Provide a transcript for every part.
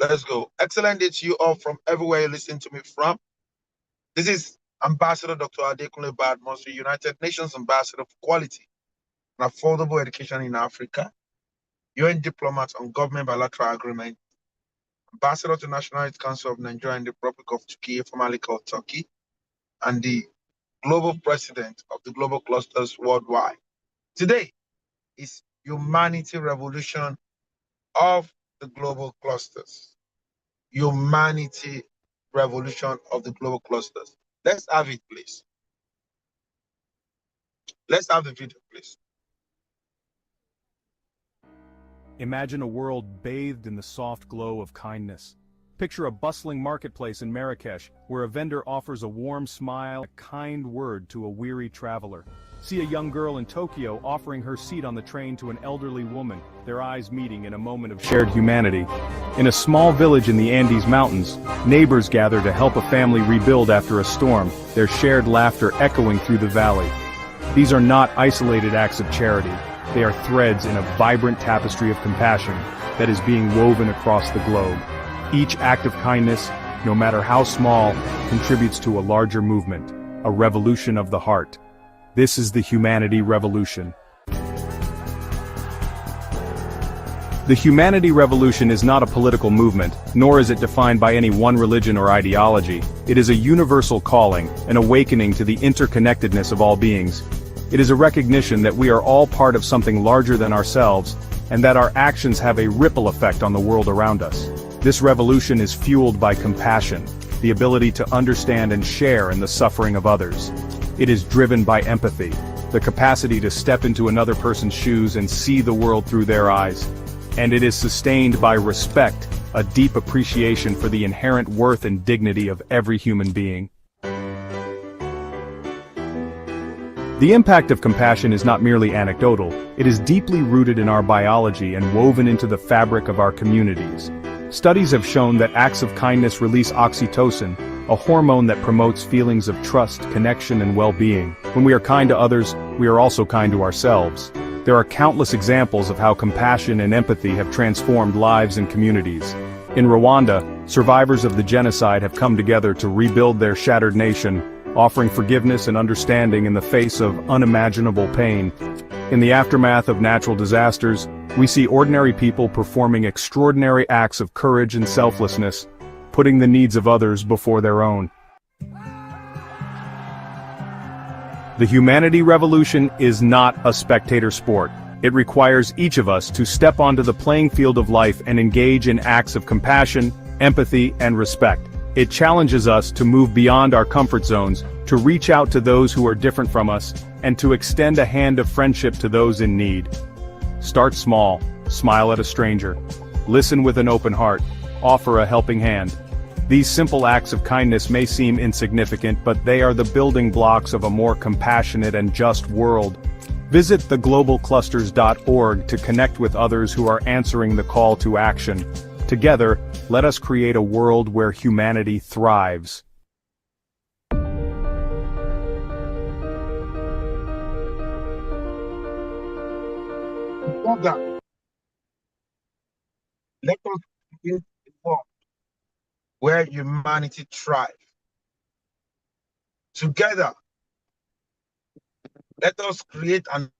Let's go. Excellent day to you all from everywhere you listen to me from. This is Ambassador Dr. Adekunle Badmus, the United Nations Ambassador for Quality and Affordable Education in Africa, UN Diplomat on Government Bilateral Agreement, Ambassador to National Youth Council of Nigeria and the Republic of Turkey, formerly called Turkey, and the Global President of the Global Clusters Worldwide. Today is Humanity Revolution of the Global Clusters. Humanity Revolution of the Global Clusters. Let's have it, please. Let's have the video, please. Imagine a world bathed in the soft glow of kindness. Picture a bustling marketplace in Marrakesh, where a vendor offers a warm smile, a kind word to a weary traveler. See a young girl in Tokyo offering her seat on the train to an elderly woman, their eyes meeting in a moment of shared humanity. In a small village in the Andes Mountains, neighbors gather to help a family rebuild after a storm, their shared laughter echoing through the valley. These are not isolated acts of charity. They are threads in a vibrant tapestry of compassion that is being woven across the globe. Each act of kindness, no matter how small, contributes to a larger movement, a revolution of the heart. This is the Humanity Revolution. The Humanity Revolution is not a political movement, nor is it defined by any one religion or ideology. It is a universal calling, an awakening to the interconnectedness of all beings. It is a recognition that we are all part of something larger than ourselves, and that our actions have a ripple effect on the world around us. This revolution is fueled by compassion, the ability to understand and share in the suffering of others. It is driven by empathy, the capacity to step into another person's shoes and see the world through their eyes. And it is sustained by respect, a deep appreciation for the inherent worth and dignity of every human being. The impact of compassion is not merely anecdotal, it is deeply rooted in our biology and woven into the fabric of our communities. Studies have shown that acts of kindness release oxytocin, a hormone that promotes feelings of trust, connection, and well-being. When we are kind to others, we are also kind to ourselves. There are countless examples of how compassion and empathy have transformed lives and communities. In Rwanda, survivors of the genocide have come together to rebuild their shattered nation, offering forgiveness and understanding in the face of unimaginable pain. In the aftermath of natural disasters, we see ordinary people performing extraordinary acts of courage and selflessness, putting the needs of others before their own. The Humanity Revolution is not a spectator sport. It requires each of us to step onto the playing field of life and engage in acts of compassion, empathy, and respect. It challenges us to move beyond our comfort zones, to reach out to those who are different from us, and to extend a hand of friendship to those in need. Start small, smile at a stranger, listen with an open heart, offer a helping hand. These simple acts of kindness may seem insignificant, but they are the building blocks of a more compassionate and just world. Visit theglobalclusters.org to connect with others who are answering the call to action. Together, let us create a world where humanity thrives. Together, let us create a world where humanity thrives. Together, let us create an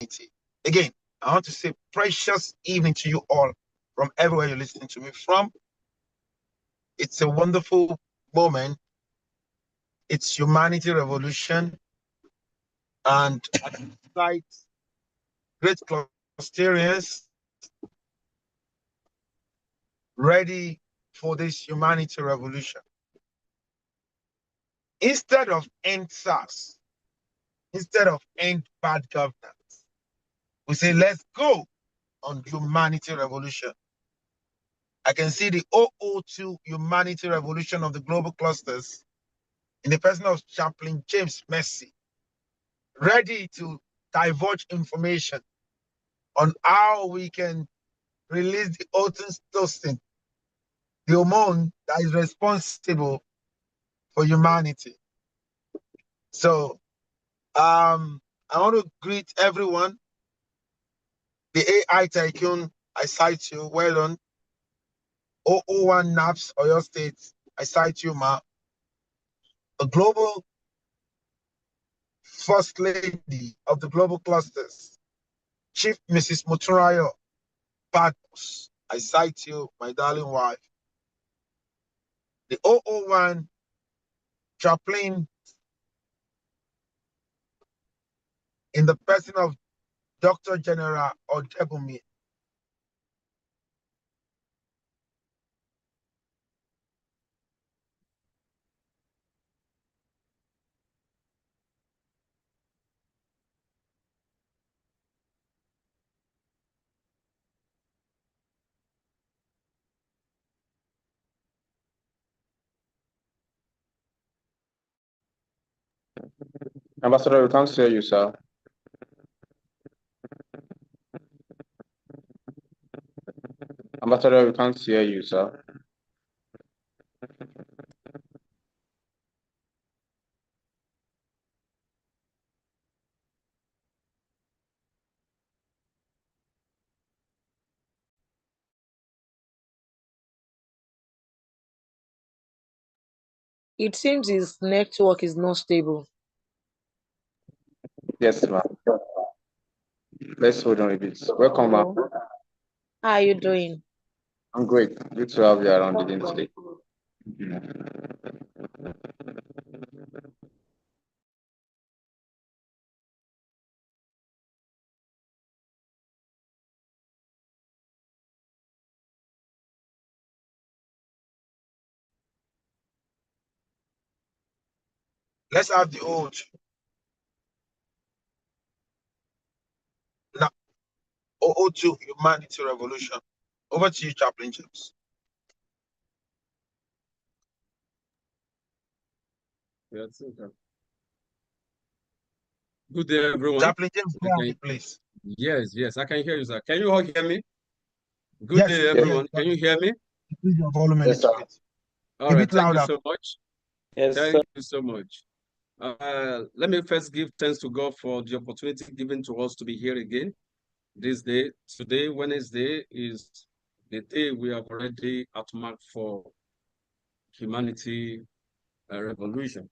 humanity. Again, I want to say precious evening to you all from everywhere you're listening to me from. It's a wonderful moment. It's Humanity Revolution, and I invite great clusterians ready for this Humanity Revolution. Instead of end SARS, instead of end bad governance, we say let's go on Humanity Revolution. I can see the 002 Humanity Revolution of the Global Clusters in the person of Chaplain James Mercy, ready to divulge information on how we can release the oxytocin, the hormone that is responsible for humanity. So I I want to greet everyone. The AI tycoon, I cite you. Well done. 001 NAPS, Oyo State, I cite you, ma. The global first lady of the global clusters, Chief Mrs. Muturayo Badmus, I cite you, my darling wife. The 001 chaplain in the person of Dr. General Odebumi. Ambassador, we can't hear you, sir. Ambassador, we can't hear you, sir. It seems his network is not stable. Yes, ma'am. Let's hold on a bit. Welcome, ma'am. How are you doing? I'm great. Good to have you around again today. Let's have the old. Now, 002 Humanity Revolution. Over to you, Chaplain James. Yes, okay. Good day, everyone. Chaplain James, go ahead, please. Yes, I can hear you, sir. Can you all hear me? Good Yes, day, everyone. Can you hear me? Increase your volume a Yes, sir. little bit. All A right, bit thank you louder. so much. Yes, Thank sir. you so much. Let me first give thanks to God for the opportunity given to us to be here again this day. Today, Wednesday, is the day we have already outmarked for humanity revolution.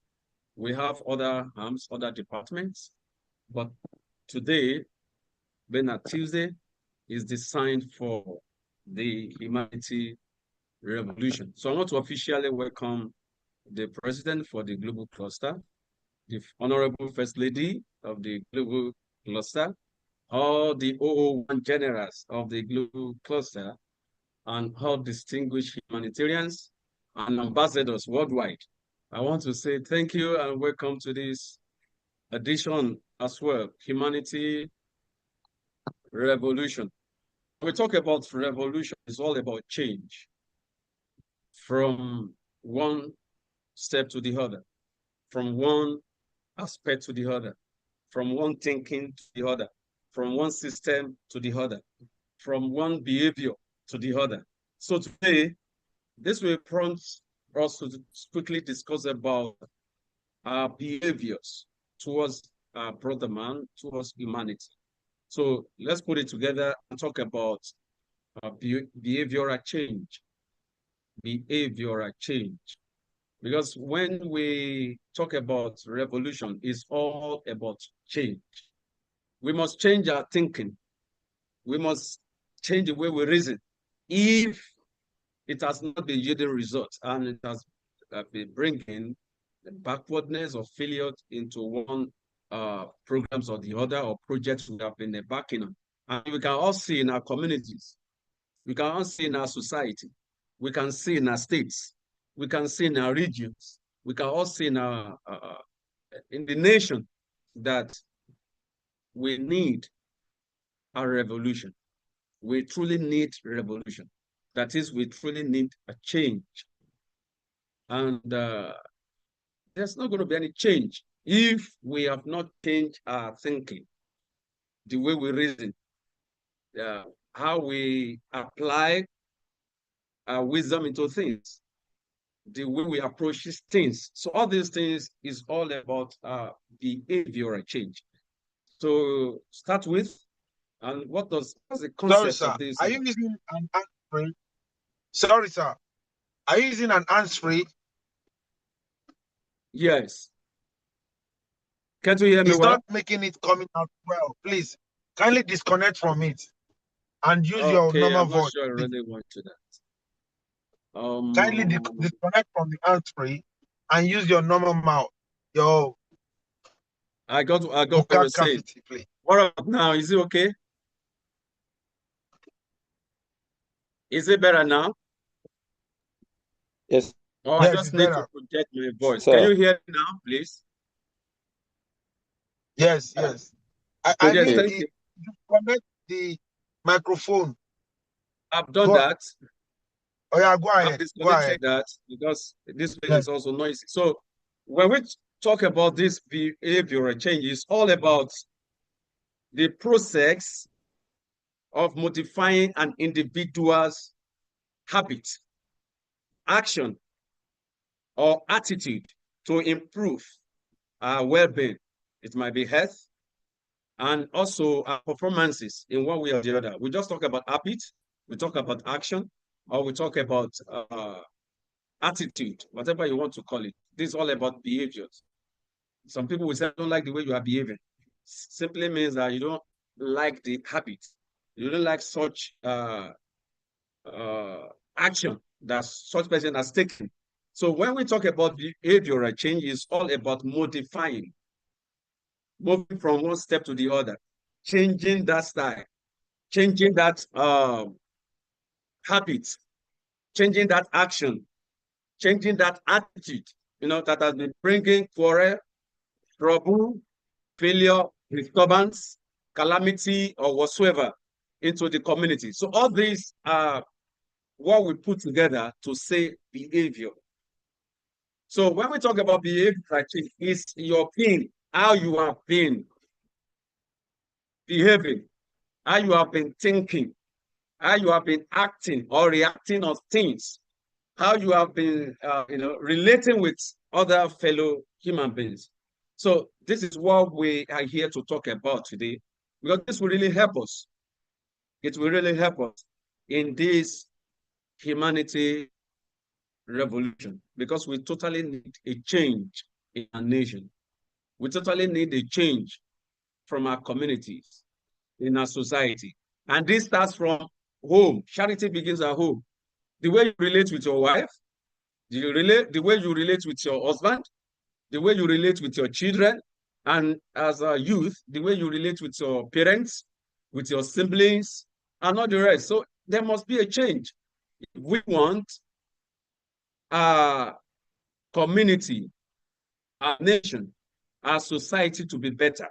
We have other arms, other departments, but today, being a Tuesday, is designed for the humanity revolution. So I want to officially welcome the president for the Global Cluster, the Honorable First Lady of the Global Cluster, all the 001 generals of the Global Cluster, and all distinguished humanitarians and ambassadors worldwide. I want to say thank you and welcome to this edition as well, Humanity Revolution. When we talk about revolution, it's all about change from one step to the other, from one aspect to the other, from one thinking to the other, from one system to the other, from one behavior to the other. So today, this will prompt us to quickly discuss about our behaviors towards our brother man, towards humanity. So let's put it together and talk about behavioral change. Behavioral change. Because when we talk about revolution, it's all about change. We must change our thinking. We must change the way we reason. If it has not been yielding results and it has been bringing backwardness or failure into one programs or the other or projects we have been backing on. And we can all see in our communities. We can all see in our society. We can see in our states. We can see in our regions. We can all see in our in the nation that we need a revolution. We truly need revolution. That is, we truly need a change. And there's not going to be any change if we have not changed our thinking, the way we reason, how we apply our wisdom into things, the way we approach things. So all these things is all about behavioral change. to start with? And what's the Sorry, concept sir. of this? Are you using an hands-free? Sorry, sir. Are you using an hands-free? Yes. Can't you hear me It's well? not making it coming out well. Please, kindly disconnect from it and use your Okay, normal I'm not voice. sure I Please. really want to that. Kindly disconnect from the hands-free and use your normal mouth, your I got what vocal you're saying. cavity, please. What about now? Is it okay? Is it better now? Yes, Or I Yes, just it's need to better. project my voice. Can sir. you hear me now, please? Yes, yes. I, So I yes, mean, Okay. thank you. you connect the microphone. I've done Go, that. oh yeah, go I've ahead. Go ahead. disconnected that because this place Yes. is also noisy. So when we talk about this behavioral change, it's all about the process of modifying an individual's habit, action, or attitude to improve our well-being. It might be health and also our performances in one way or the other. We just talk about habit, we talk about action, or we talk about attitude, whatever you want to call it. This is all about behaviors. Some people will say, I don't like the way you are behaving. Simply means that you don't like the habit. You don't like such action that such person has taken. So when we talk about behavioral change, it's all about modifying, moving from one step to the other, changing that style, changing that habit, changing that action, changing that attitude, that has been bringing quarrel, trouble, failure, disturbance, calamity, or whatsoever into the community. So all these are what we put together to say behavior. So when we talk about behavior change, it's your being, how you have been behaving, how you have been thinking, how you have been acting or reacting on things, how you have been, relating with other fellow human beings. So this is what we are here to talk about today, because this will really help us. It will really help us in this humanity revolution, because we totally need a change in our nation. We totally need a change from our communities, in our society. And this starts from home. Charity begins at home. The way you relate with your wife, the way you relate with your husband, the way you relate with your children, and as a youth, the way you relate with your parents, with your siblings, and all the rest. So there must be a change. If we want our community, our nation, our society to be better.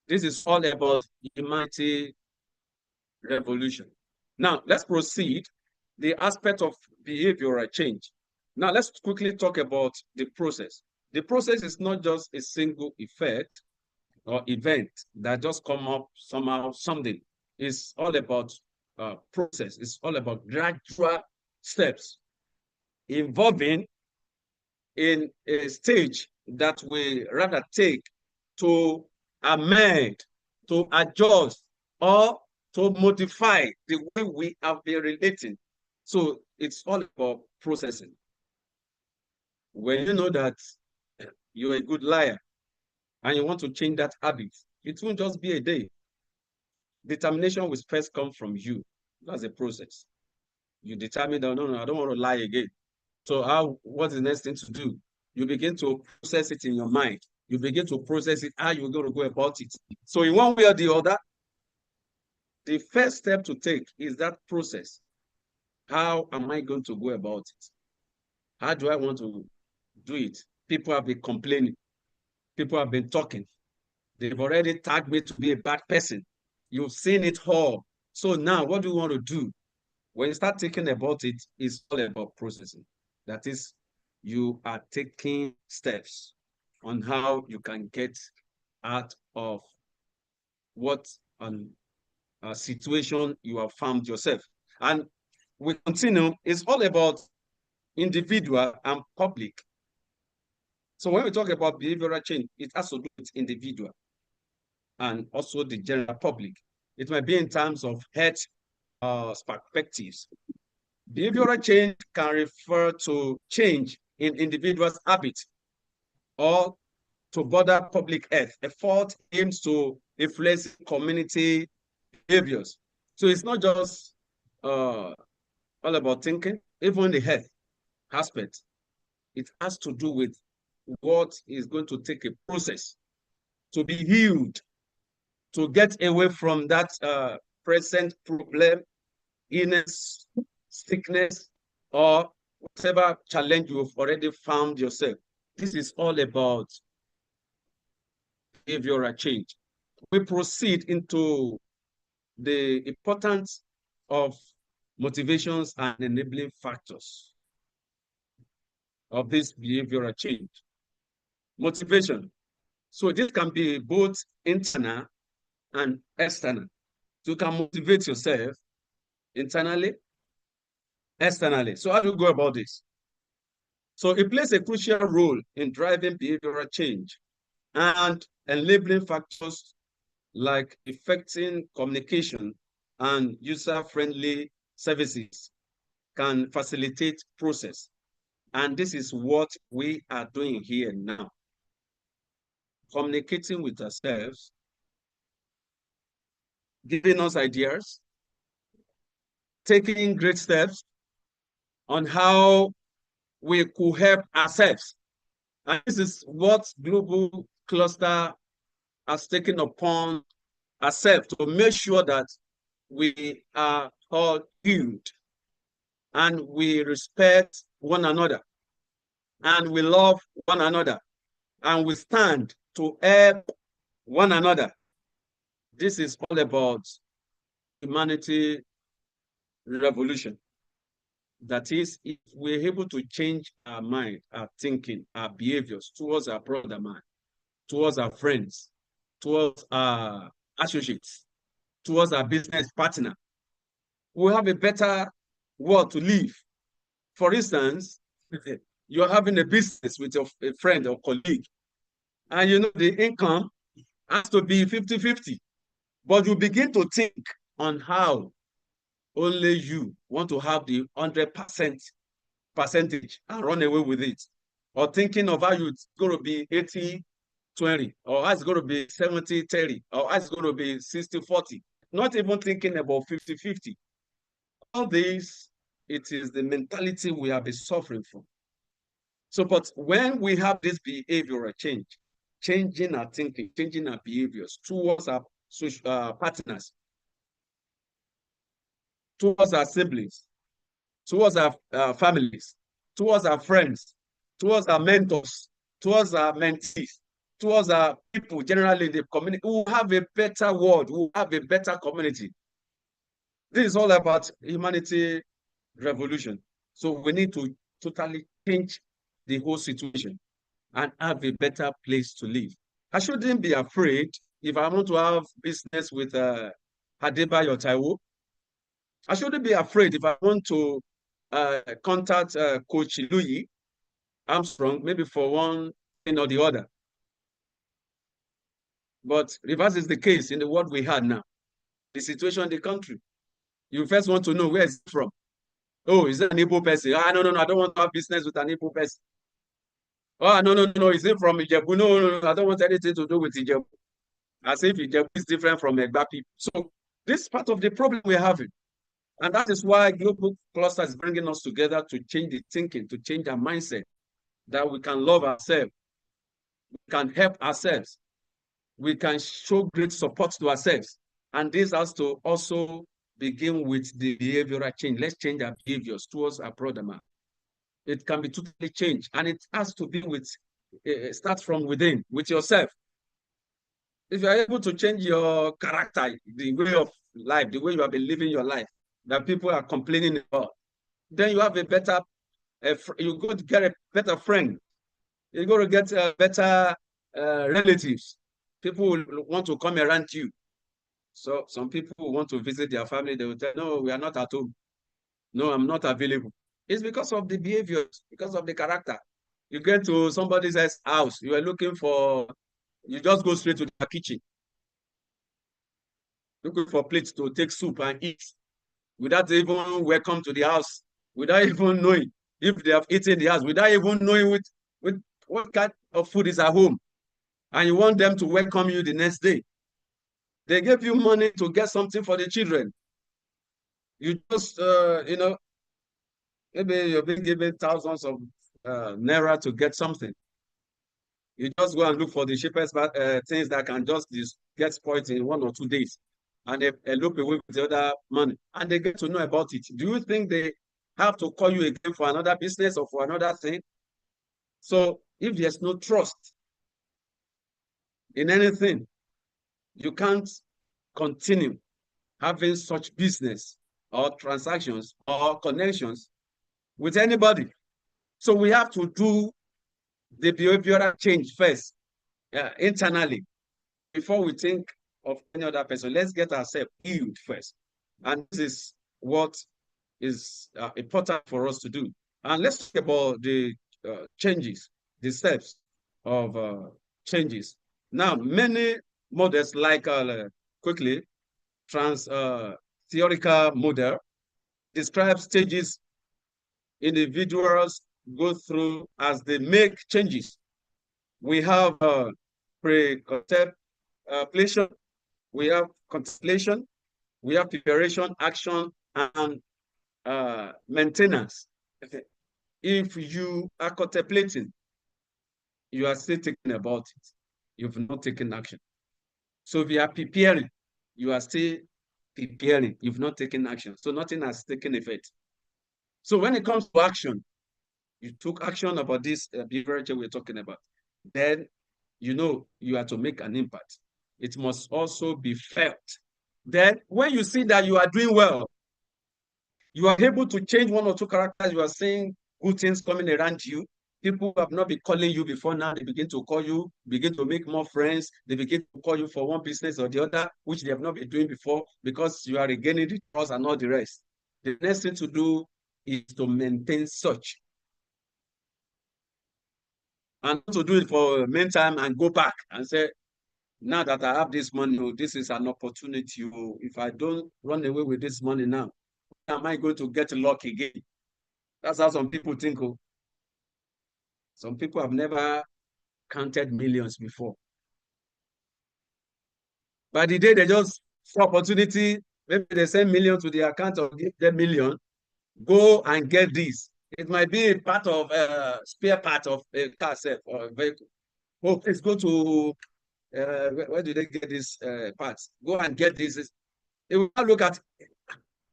This is all about humanity revolution. Now, let's proceed. The aspect of behavioral change. Now, let's quickly talk about the process. The process is not just a single effect or event that just come up somehow, something. It's all about process. It's all about gradual steps involving in a stage that we rather take to amend, to adjust, or to modify the way we have been relating. So it's all about processing. When you know that you're a good liar and you want to change that habit, it won't just be a day. Determination will first come from you. That's a process. You determine that, no, I don't want to lie again. So what's the next thing to do? You begin to process it in your mind. You begin to process it, how you're going to go about it. So in one way or the other, the first step to take is that process. How am I going to go about it? How do I want to do it? People have been complaining. People have been talking. They've already tagged me to be a bad person. You've seen it all. So now what do you want to do? When you start thinking about it, it's all about processing. That is, you are taking steps on how you can get out of what a situation you have found yourself. And we continue, it's all about individual and public. So when we talk about behavioral change, it has to do with individual. and also the general public. It might be in terms of health perspectives. Behavioral change can refer to change in individuals' habits or to broader public health. Effort aims to influence community behaviors. So it's not just all about thinking, even the health aspect. It has to do with what is going to take a process to be healed, to get away from that present problem, illness, sickness, or whatever challenge you've already found yourself. This is all about behavioral change. We proceed into the importance of motivations and enabling factors of this behavioral change. Motivation. So this can be both internal and external. So you can motivate yourself internally, externally. So how do you go about this? So it plays a crucial role in driving behavioral change, and enabling factors like effective communication and user-friendly services can facilitate process. And this is what we are doing here now. Communicating with ourselves, giving us ideas, taking great steps on how we could help ourselves. And this is what Global Cluster has taken upon ourselves to make sure that we are all healed and we respect one another and we love one another and we stand to help one another. This is all about humanity revolution. That is, if we're able to change our mind, our thinking, our behaviors towards our brother man, towards our friends, towards our associates, towards our business partner, we'll have a better world to live. For instance, you're having a business with a friend or colleague, and you know the income has to be 50-50, but you begin to think on how only you want to have the 100% percentage and run away with it, or thinking of how it's going to be 80-20, or how it's going to be 70-30, or how it's going to be 60-40, not even thinking about 50-50. All this, it is the mentality we have been suffering from. So, but when we have this behavioral change, changing our thinking, changing our behaviors towards our social partners, towards our siblings, towards our families, towards our friends, towards our mentors, towards our mentees, towards our people generally in the community, we will have a better world, we will have a better community. This is all about humanity revolution. So we need to totally change the whole situation and have a better place to live. I shouldn't be afraid if I want to have business with Adebayo Taiwo. I shouldn't be afraid if I want to contact Coach Louis Armstrong, maybe for one thing or the other. But reverse is the case in the world we had now. The situation in the country. You first want to know where it's from. Oh, is that an Igbo person? Ah, no, I don't want to have business with an Igbo person. Oh, no, is it from Ijebu? No, I don't want anything to do with Ijebu. As if Ijebu is different from Egba people. So this is part of the problem we're having. And that is why Global Cluster is bringing us together to change the thinking, to change our mindset, that we can love ourselves, we can help ourselves, we can show great support to ourselves. And this has to also begin with the behavioral change. Let's change our behaviors towards our brother man. It can be totally changed, and it has to be with, start from within, with yourself. If you're able to change your character, the way of life, the way you have been living your life, that people are complaining about, then you have a better, you're going to get a better friend. You're going to get better relatives. People will want to come around you. So some people who want to visit their family, they will tell, no, we are not at home. No, I'm not available. It's because of the behaviors, because of the character. You get to somebody's house, you are looking for, you just go straight to the kitchen. looking for plates to take soup and eat without even welcome to the house, without even knowing if they have eaten the house, without even knowing with what kind of food is at home. And you want them to welcome you the next day. They gave you money to get something for the children. You just, maybe you've been given thousands of naira to get something. You just go and look for the cheapest things that can just get spoiled in 1 or 2 days. And they look away with the other money. And they get to know about it. Do you think they have to call you again for another business or for another thing? So if there's no trust in anything, you can't continue having such business or transactions or connections with anybody. So we have to do the behavioral change first, internally, before we think of any other person. Let's get ourselves healed first. And this is what is important for us to do. And let's talk about the changes, the steps of changes. Now, many models like quickly theoretical model describe stages individuals go through as they make changes. We have pre-contemplation, we have contemplation, we have preparation, action, and maintenance. If you are contemplating, you are still thinking about it. You've not taken action. So if you are preparing, you are still preparing. You've not taken action. So nothing has taken effect. So when it comes to action, you took action about this behavior we're talking about. Then you know you have to make an impact. It must also be felt. Then when you see that you are doing well, you are able to change 1 or 2 characters, you are seeing good things coming around you. People who have not been calling you before, now they begin to call you, begin to make more friends. They begin to call you for one business or the other, which they have not been doing before, because you are regaining the trust and all the rest. The next thing to do is to maintain such. And to do it for a meantime and go back and say, now that I have this money, this is an opportunity. If I don't run away with this money now, am I going to get luck again? That's how some people think. Some people have never counted millions before. By the day they just saw opportunity, maybe they send million to the account or give them million, go and get this. It might be a part of spare part of a car set or a vehicle. Oh, please go to where do they get these parts? Go and get this. They will not look at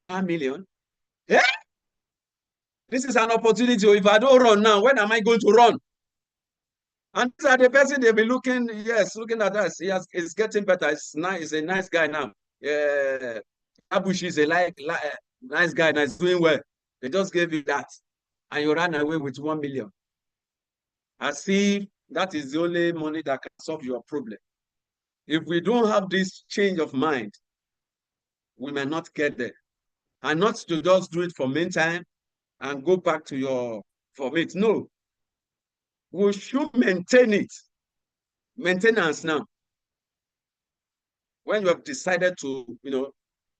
1 million. Yeah, this is an opportunity. If I don't run now, when am I going to run? And these are the person they'll be looking, yes, looking at us. It's getting better. It's nice. He's a nice guy now. Yeah, Abushi is a nice guy and is doing well. They just gave you that, and you ran away with 1 million. As if that is the only money that can solve your problem. If we don't have this change of mind, we may not get there. And not to just do it for meantime and go back to your it. No. We should maintain it. Maintenance now. When you have decided to,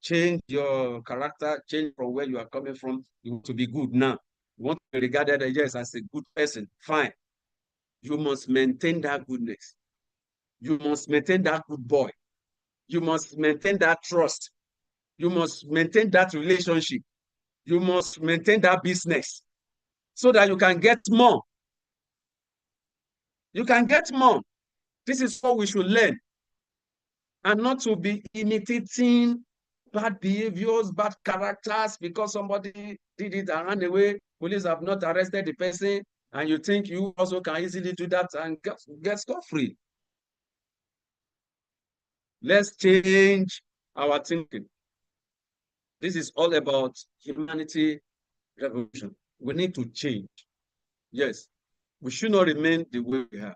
change your character, change from where you are coming from, you want to be good now. You want to be regarded as a good person. Fine. You must maintain that goodness. You must maintain that good boy. You must maintain that trust. You must maintain that relationship. You must maintain that business so that you can get more. You can get more. This is what we should learn. And not to be imitating bad behaviors, bad characters, because somebody did it and ran away. Police have not arrested the person, and you think you also can easily do that and get scot-free. Let's change our thinking. This is all about humanity revolution. We need to change. Yes, we should not remain the way we are.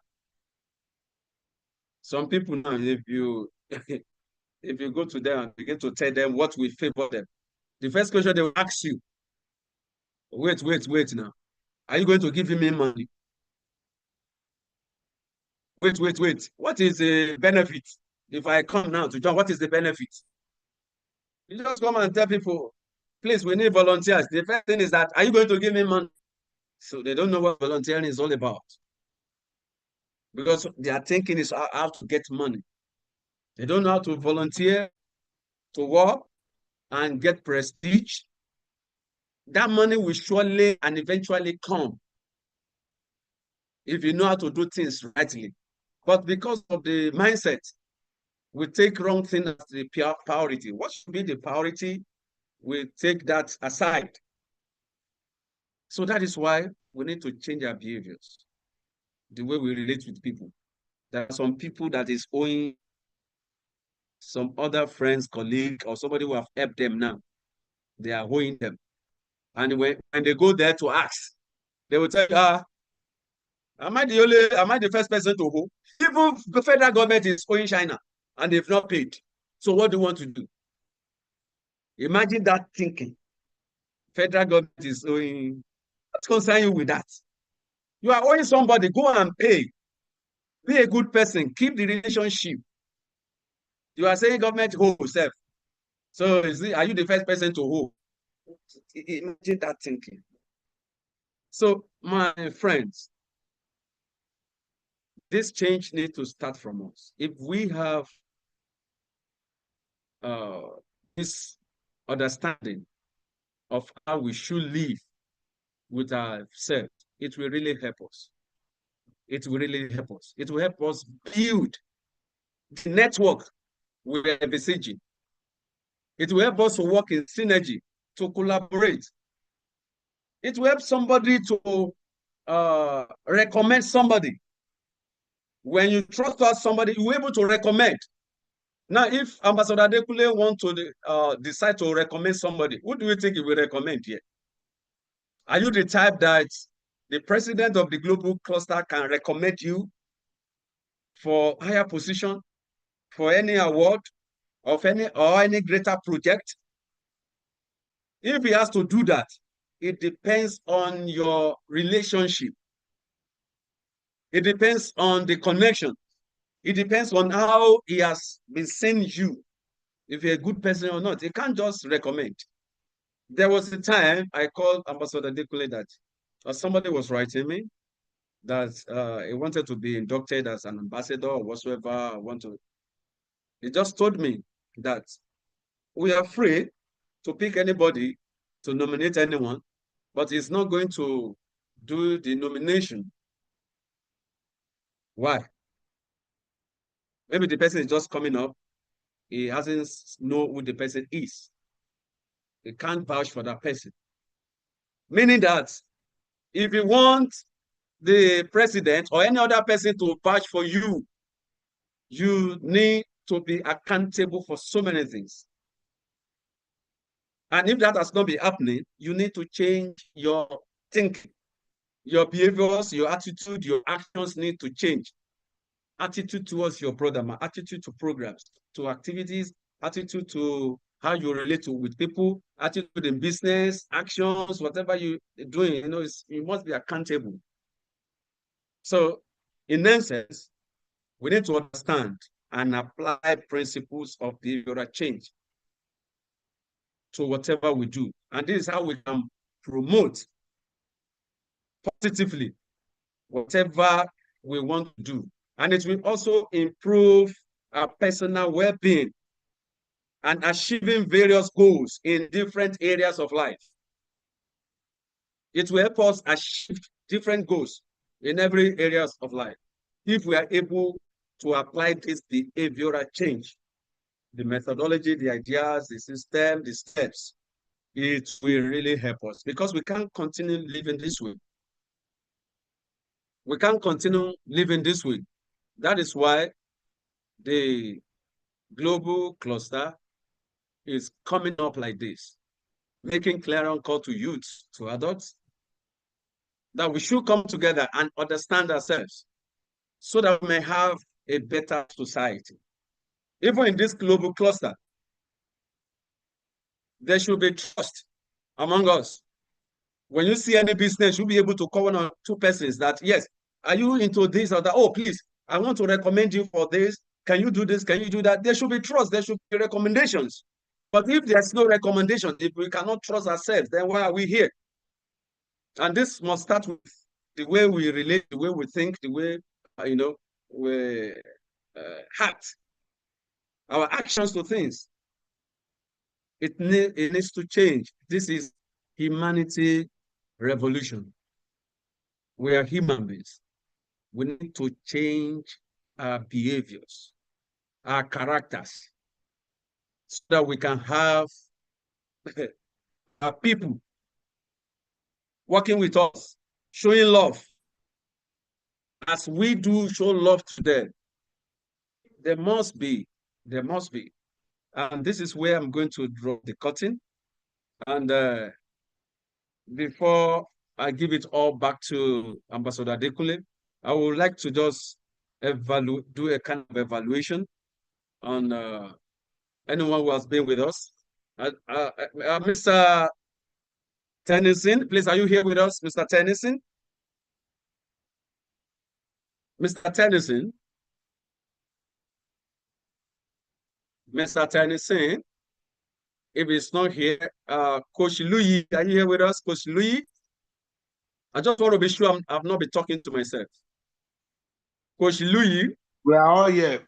Some people now, if you go to them and begin to tell them what will favor them, the first question they will ask you, wait now. Are you going to give me money? Wait. What is the benefit? If I come now to join, what is the benefit? You just come and tell people, please, we need volunteers. The first thing is that, are you going to give me money? So they don't know what volunteering is all about. Because their thinking is how to get money. They don't know how to volunteer, to work, and get prestige. That money will surely and eventually come if you know how to do things rightly. But because of the mindset, we take wrong thing as the priority. What should be the priority? We take that aside. So that is why we need to change our behaviors, the way we relate with people. There are some people that is owing some other friends, colleague, or somebody who have helped them now. They are owing them. And when they go there to ask, they will tell you, am I the first person to owe? Even the federal government is owing China and they've not paid. So what do you want to do? Imagine that thinking. Federal government is owing. What's concern you with that? You are owing somebody, go and pay. Be a good person, keep the relationship. You are saying government hold yourself. So are you the first person to hold? Imagine that thinking. So my friends, this change needs to start from us. If we have this understanding of how we should live with ourselves, it will really help us. It will really help us. It will help us build the network we are envisaging. It will help us to work in synergy, to collaborate. It will help somebody to recommend somebody. When you trust somebody, you're able to recommend. Now, if Ambassador Adekunle wants to decide to recommend somebody, who do you think he will recommend here? Are you the type that the president of the global cluster can recommend you for higher position, for any award, of any greater project? If he has to do that, it depends on your relationship. It depends on the connection. It depends on how he has been seeing you, if you're a good person or not. He can't just recommend. There was a time I called Ambassador Adekunle that somebody was writing me that he wanted to be inducted as an ambassador or whatsoever I want to. He just told me that we are free to pick anybody, to nominate anyone, but he's not going to do the nomination. Why? Maybe the person is just coming up. He hasn't know who the person is. He can't vouch for that person. Meaning that if you want the president or any other person to vouch for you, you need to be accountable for so many things. And if that has not been happening, you need to change your thinking. Your behaviors, your attitude, your actions need to change. Attitude towards your brother, my attitude to programs, to activities, attitude to how you relate with people, attitude in business, actions, whatever you're doing, you must be accountable. So in essence, we need to understand and apply principles of behavioral change to whatever we do. And this is how we can promote positively whatever we want to do. And it will also improve our personal well-being and achieving various goals in different areas of life. It will help us achieve different goals in every areas of life if we are able to apply this behavioral change, the methodology, the ideas, the system, the steps. It will really help us because we can't continue living this way. We can't continue living this way. That is why the global cluster is coming up like this, making clear call to youth, to adults, that we should come together and understand ourselves so that we may have a better society. Even in this global cluster, there should be trust among us. When you see any business, you'll be able to call one or two persons that, yes, are you into this or that? Oh, please, I want to recommend you for this. Can you do this? Can you do that? There should be trust. There should be recommendations. But if there's no recommendation, if we cannot trust ourselves, then why are we here? And this must start with the way we relate, the way we think, the way, we act, our actions to things. It needs to change. This is humanity revolution. We are human beings. We need to change our behaviors, our characters, so that we can have our people working with us, showing love. As we do show love to them, there must be, and this is where I'm going to draw the curtain. And before I give it all back to Ambassador Adekunle, I would like to just do a kind of evaluation on anyone who has been with us. Mr. Tennyson, please, are you here with us, Mr. Tennyson? Mr. Tennyson? Mr. Tennyson, if he's not here, Coach Louis, are you here with us, Coach Louis? I just want to be sure I've not been talking to myself. Coach Louis? We are all here.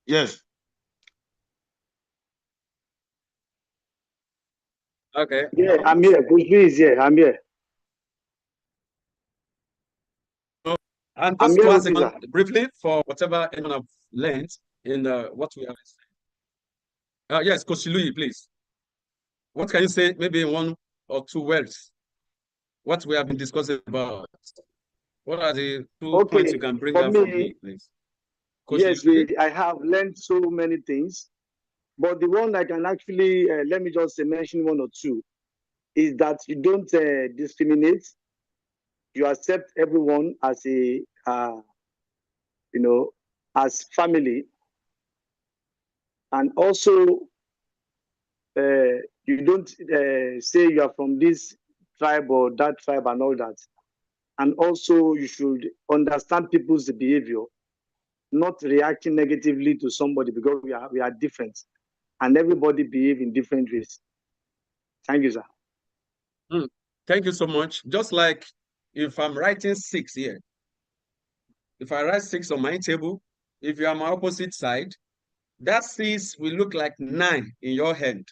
Yes. Okay. Yeah, I'm here. Coach Louis is here. I'm here. And just to answer briefly for whatever anyone have learned in what we have said. Yes, Coach Louis, please. What can you say, maybe in 1 or 2 words, what we have been discussing about? What are the 2 points you can bring out from me, please? Coach Louis. I have learned so many things, but the one I can actually, let me just mention 1 or 2, is that you don't discriminate. You accept everyone as a, as family. And also, you don't say you are from this tribe or that tribe and all that. And also, you should understand people's behavior, not reacting negatively to somebody because we are different. And everybody behave in different ways. Thank you, sir. Thank you so much. Just like if I'm writing 6 here, if I write 6 on my table, if you are my opposite side, that 6 will look like 9 in your hand.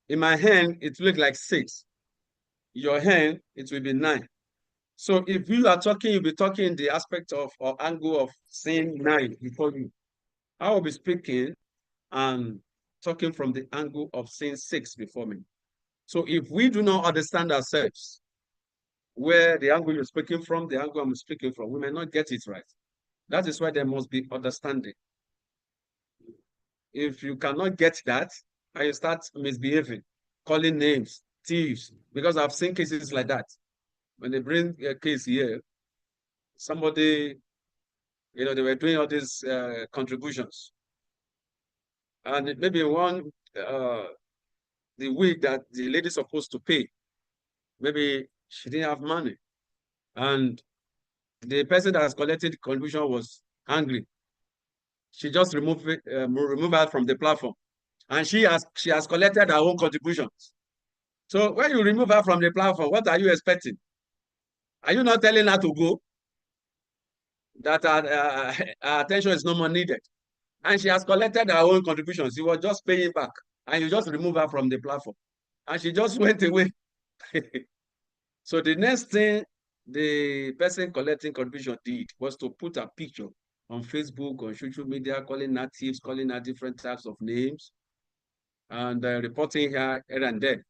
In my hand, it will look like 6. In your hand, it will be 9. So if you are talking, you'll be talking in the aspect of or angle of saying 9 before you. I will be speaking and talking from the angle of saying 6 before me. So if we do not understand ourselves, where the angle you're speaking from, the angle I'm speaking from, we may not get it right. That is why there must be understanding. If you cannot get that, and you start misbehaving, calling names, thieves, because I've seen cases like that. When they bring a case here, somebody, they were doing all these contributions. And maybe the week that the lady's supposed to pay, maybe she didn't have money. And the person that has collected the contribution was angry. She just removed her from the platform. And she has collected her own contributions. So when you remove her from the platform, what are you expecting? Are you not telling her to go? That her attention is no more needed. And she has collected her own contributions. She was just paying back. And you just remove her from the platform. And she just went away. So the next thing the person collecting contribution did was to put a picture on Facebook, on social media, calling her thieves, calling her different types of names, and reporting her here and there.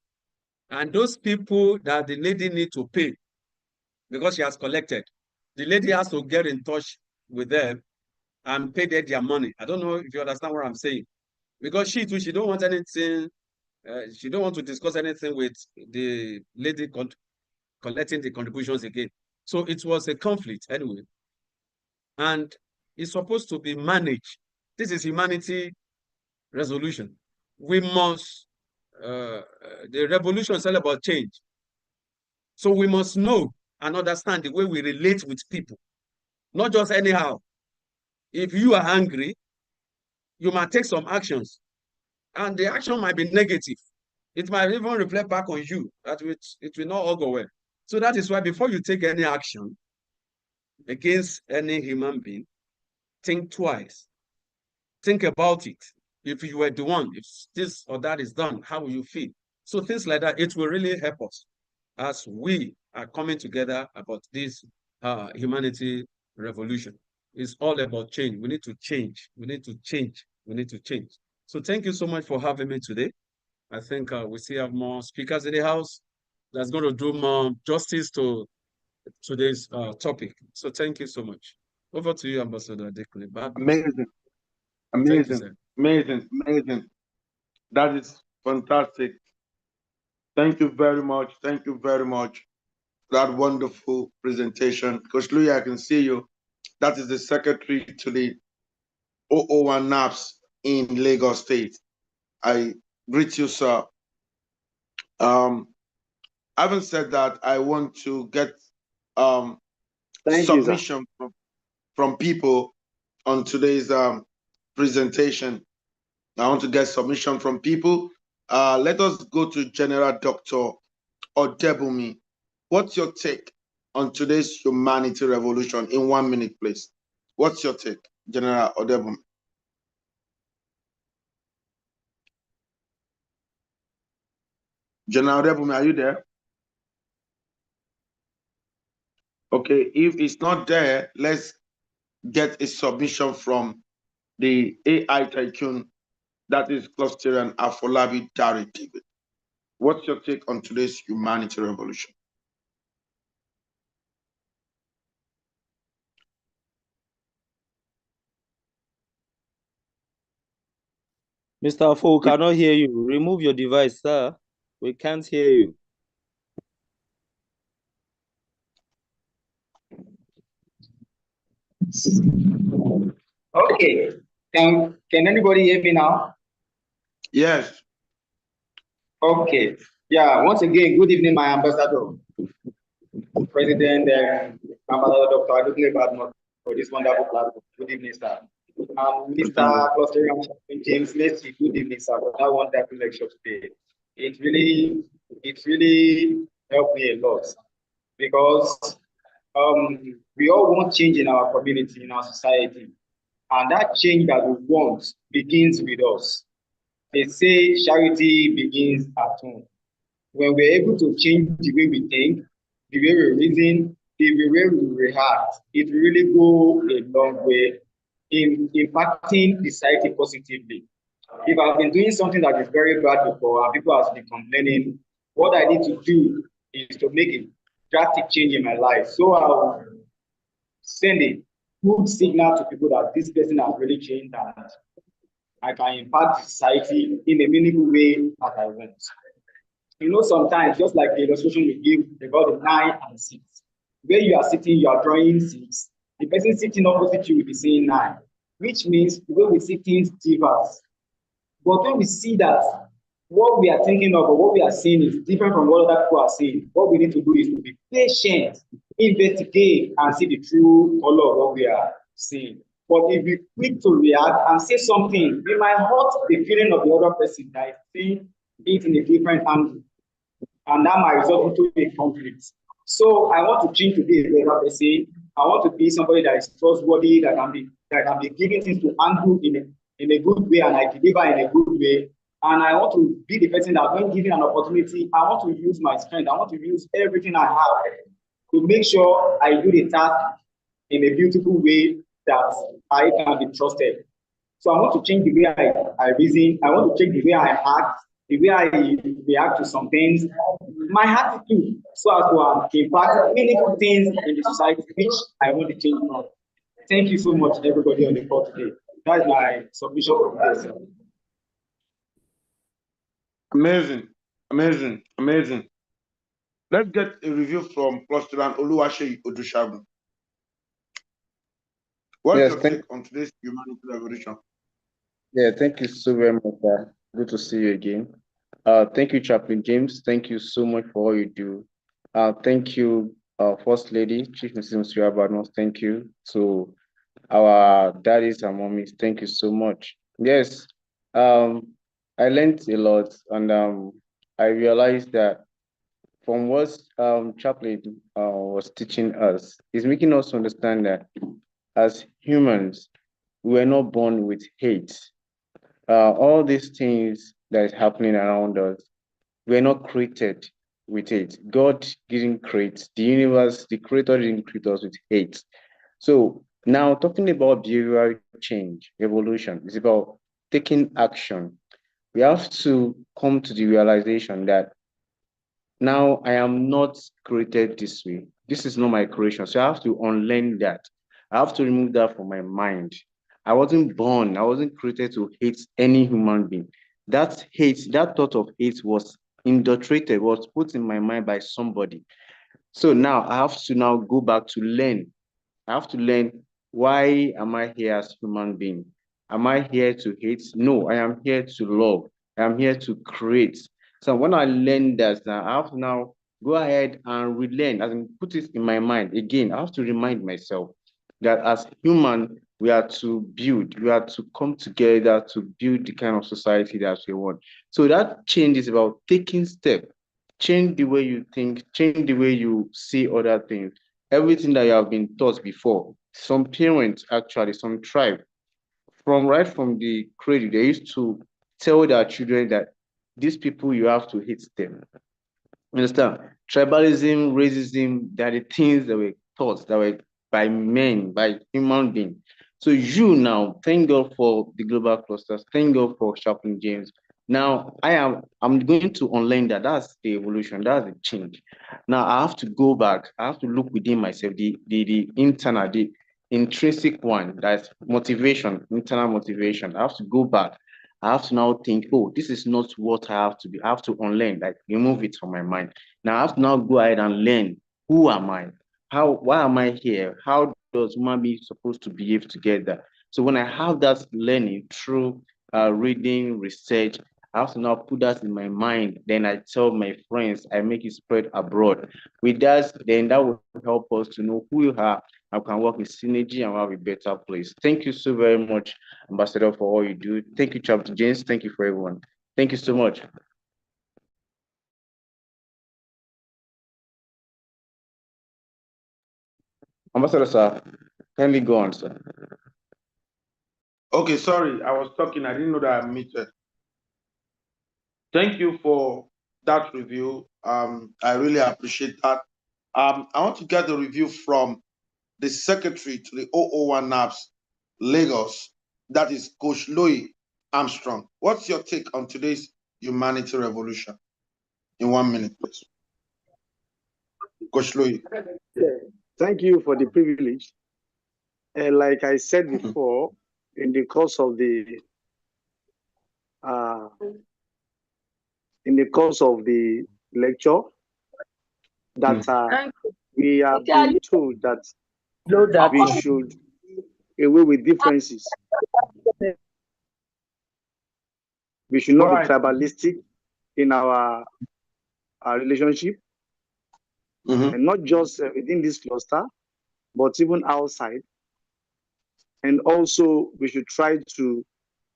And those people that the lady need to pay because she has collected, the lady has to get in touch with them and pay them their money. I don't know if you understand what I'm saying. Because she don't want anything, she don't want to discuss anything with the lady collecting the contributions again. So it was a conflict anyway. And it's supposed to be managed. This is humanity resolution. We must, the revolution is all about change. So we must know and understand the way we relate with people, not just anyhow. If you are angry, you might take some actions, and the action might be negative. It might even reflect back on you that it will not all go well. So that is why before you take any action against any human being, think twice. Think about it. If you were the one, if this or that is done, how will you feel? So things like that, it will really help us as we are coming together about this humanity revolution. It's all about change. We need to change. We need to change. We need to change. So thank you so much for having me today. I think we still have more speakers in the house that's going to do more justice to today's topic. So thank you so much. Over to you, Ambassador Adekunle. Amazing, Thank you, amazing, sir. amazing, amazing. That is fantastic. Thank you very much. Thank you very much for that wonderful presentation. Coach Louis, I can see you. That is the secretary to the 001 NAPS in Lagos State. I greet you, sir. Having said that, I want to get submission from people on today's presentation. I want to get submission from people. Let us go to General Dr. Odebumi. What's your take on today's humanity revolution in 1 minute, please? What's your take, General Odebumi? General Odebumi, are you there? Okay, if it's not there, let's get a submission from the AI tycoon, that is Clusterian Afolabi Dari David. What's your take on today's humanity revolution? Mr. Afo, we cannot hear you. Remove your device, sir. We can't hear you. Okay. Can anybody hear me now? Yes. Okay. Yeah, once again, good evening, my ambassador, President Ambassador Dr. Adekunle Badmus, for this wonderful platform. Good evening, sir. Mr. Clusterian James Lacey, good evening, sir, for that wonderful lecture today. It really helped me a lot because we all want change in our community, in our society. And that change that we want begins with us. They say charity begins at home. When we're able to change the way we think, the way we reason, the way we react, it will really go a long way in impacting the society positively. If I've been doing something that is very bad before and people have been complaining, what I need to do is to make a drastic change in my life. So I'll send a good signal to people that this person has really changed and I can impact society in a meaningful way as I want. You know, sometimes, just like the illustration we give about the 9 and 6, where you are sitting, you are drawing 6. The person sitting opposite you will be saying 9, which means the way we see things differs. But when we see that what we are thinking of or what we are seeing is different from what other people are saying, what we need to do is to be patient, investigate, and see the true color of what we are seeing. But if we quick to react and say something, we might hurt the feeling of the other person that is seeing it in a different angle. And that might result into a conflict. So I want to change to be a better person. I want to be somebody that is trustworthy, that can be giving things to handle in a good way, and I deliver in a good way. And I want to be the person that when given an opportunity, I want to use my strength. I want to use everything I have to make sure I do the task in a beautiful way that I can be trusted. So I want to change the way I reason. I want to change the way I act, the way I react to some things, my attitude, so as to impact meaningful things in the society which I want to change from. Thank you so much, everybody on the call today. That's my submission for this. Amazing, amazing, amazing. Let's get a review from Clusterian Oluwaseyi Odushagun. What's your take on today's humanity revolution? Yeah, thank you so very much. Good to see you again. Thank you, Chaplain James. Thank you so much for all you do. Thank you, First Lady, Chief Mrs. Badmus. Thank you to our daddies and mommies. Thank you so much. Yes. I learned a lot, and I realized that from what Chaplain was teaching us, is making us understand that as humans, we were not born with hate. All these things that is happening around us, we're not created with it. God didn't create the universe, the creator didn't create us with hate. So now talking about behavioral change, evolution, is about taking action. We have to come to the realization that now I am not created this way. This is not my creation. So I have to unlearn that. I have to remove that from my mind. I wasn't created to hate any human being. That hate, that thought of hate was indoctrinated, was put in my mind by somebody. So now I have to now go back to learn. I have to learn, why am I here as human being? Am I here to hate? No, I am here to love. I am here to create. So when I learn that, now I have to now go ahead and relearn, and put it in my mind again. I have to remind myself that as human, we are to build, we are to come together to build the kind of society that we want. So that change is about taking steps, change the way you think, change the way you see other things, everything that you have been taught before. Some parents, actually, some tribe, from the cradle, they used to tell their children that these people, you have to hate them. Understand? Tribalism, racism, they are the things that were taught, that were by men, by human beings. So you now, thank God for the global clusters, thank God for Chaplain James. Now I'm going to unlearn that. That's the evolution, that's the change. Now I have to go back, I have to look within myself, the internal, the intrinsic one, that's motivation, internal motivation. I have to go back. I have to now think, oh, this is not what I have to be. I have to unlearn, like remove it from my mind. Now I have to now go ahead and learn, who am I? Why am I here? How does human beings supposed to behave together? So when I have that learning through reading, research, I have to now put that in my mind. Then I tell my friends, I make it spread abroad. With that, then that will help us to know who you are, and can work with synergy and have a better place. Thank you so very much, Ambassador, for all you do. Thank you, Chaplain James. Thank you for everyone. Thank you so much. Ambassador, sir, kindly go on, sir. Okay, sorry, I was talking. I didn't know that I muted. Thank you for that review. I really appreciate that. I want to get the review from the secretary to the 001 NAPS Lagos, that is Coach Louis Armstrong. What's your take on today's humanity revolution? In 1 minute, please. Coach Louis. Thank you for the privilege. Like I said before, in the course of the lecture, that we are being told that we should away with differences. We should not be tribalistic in our relationship, and not just within this cluster, but even outside. And also, we should try to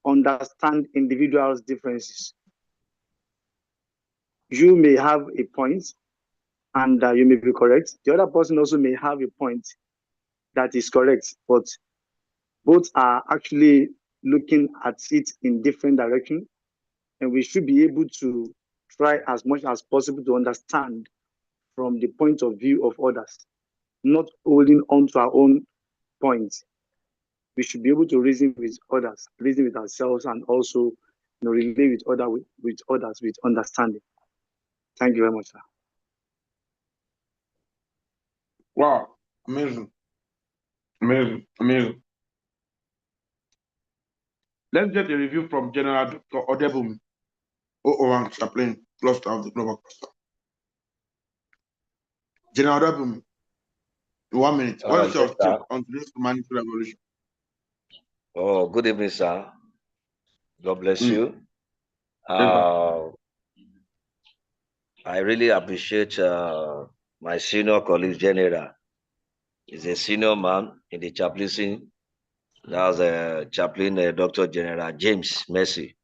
understand individuals' differences. You may have a point, and you may be correct. The other person also may have a point that is correct, but both are actually looking at it in different directions, and we should be able to try as much as possible to understand from the point of view of others, not holding on to our own points. We should be able to reason with others, reason with ourselves, and also relate with others with understanding. Thank you very much, sir. Wow, amazing. Amazing, amazing. Let's get a review from General Dr. Odebumi, 001 Chaplain Cluster of the Global Cluster. General Odebumi, in 1 minute. What is your take on today's humanity revolution? Oh, good evening, sir. God bless you. I really appreciate my senior colleague, General. He's a senior man in the chaplaincy That was Chaplain Dr. General James Mercy.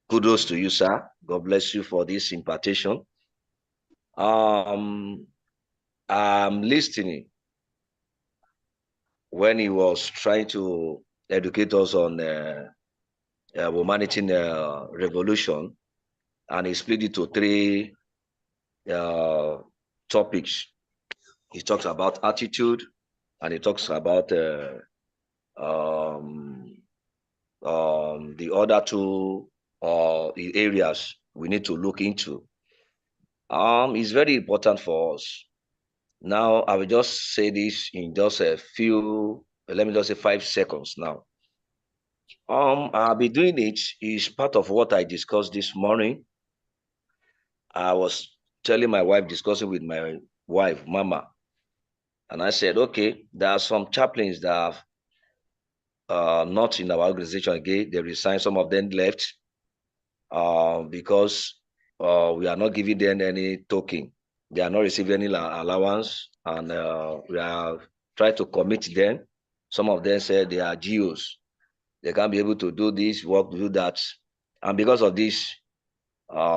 Kudos to you, sir. God bless you for this impartation. I'm listening when he was trying to educate us on humanity revolution, and he split it to three topics. He talks about attitude, and he talks about the other two areas we need to look into. It's very important for us. Now, I will just say this in just a few, let me just say 5 seconds now. I'll be doing it is part of what I discussed this morning. I was telling my wife, discussing with my wife, Mama, and I said, okay, there are some chaplains that are not in our organization again. They resigned, some of them left because we are not giving them any token. They are not receiving any allowance, and we are trying to commit them. Some of them said they are GOs. They can't be able to do this work, do that. And because of this,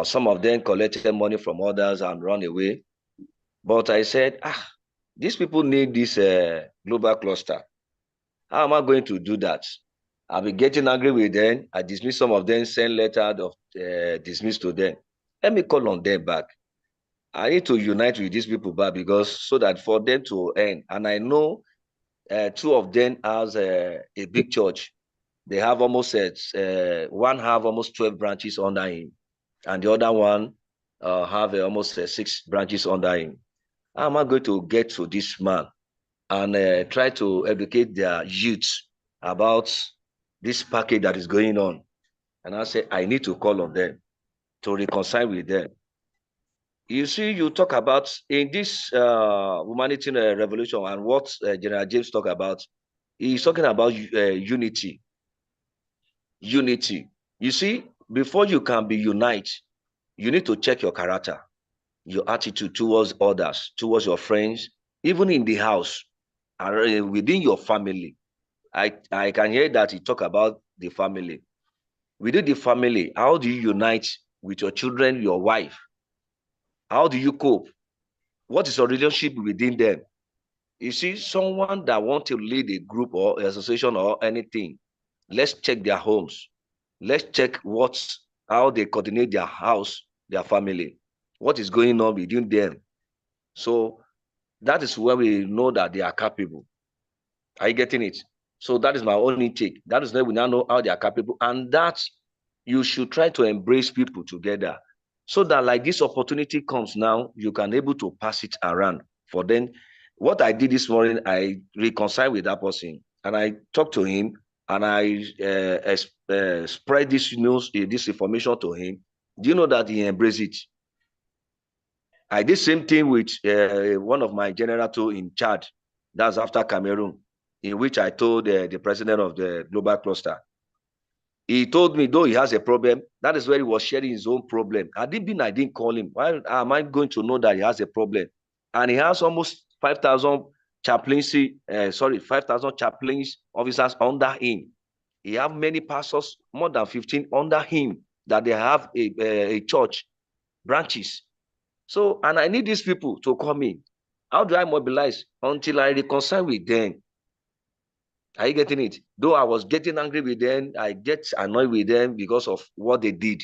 some of them collected money from others and run away. But I said, these people need this global cluster. How am I going to do that? I'll be getting angry with them. I dismiss some of them, send letter of dismiss to them. Let me call on them back. I need to unite with these people back, because so that for them to earn. And I know 2 of them has a big church. They have almost one have almost 12 branches under him, and the other one have almost 6 branches under him. How am I going to get to this man and try to educate their youth about this package that is going on? And I say, I need to call on them to reconcile with them. You see, you talk about in this humanity revolution, and what General James talk about, he's talking about unity. Unity. You see, before you can be united, you need to check your character, your attitude towards others, towards your friends, even in the house, within your family. I can hear that you talk about the family. Within the family, how do you unite with your children, your wife? How do you cope? What is your relationship within them? You see, someone that wants to lead a group or association or anything, let's check their homes. Let's check how they coordinate their house, their family, what is going on within them. So that is where we know that they are capable. Are you getting it? So that is my own intake. That is where we now know how they are capable, and that you should try to embrace people together, so that like this opportunity comes now, you can able to pass it around for them. What I did this morning, I reconciled with that person, and I talked to him, and I spread this news, this information to him. Do you know that he embraced it? I did same thing with one of my general too in Chad. That's after Cameroon, in which I told the president of the global cluster. He told me, though he has a problem, that is where he was sharing his own problem. I didn't call him. Why am I going to know that he has a problem? And he has almost 5,000 chaplaincy, 5,000 chaplains officers under him. He have many pastors, more than 15 under him, that they have a church branches. So, and I need these people to come in. How do I mobilize? Until I reconcile with them. Are you getting it? Though I was getting angry with them, I get annoyed with them because of what they did.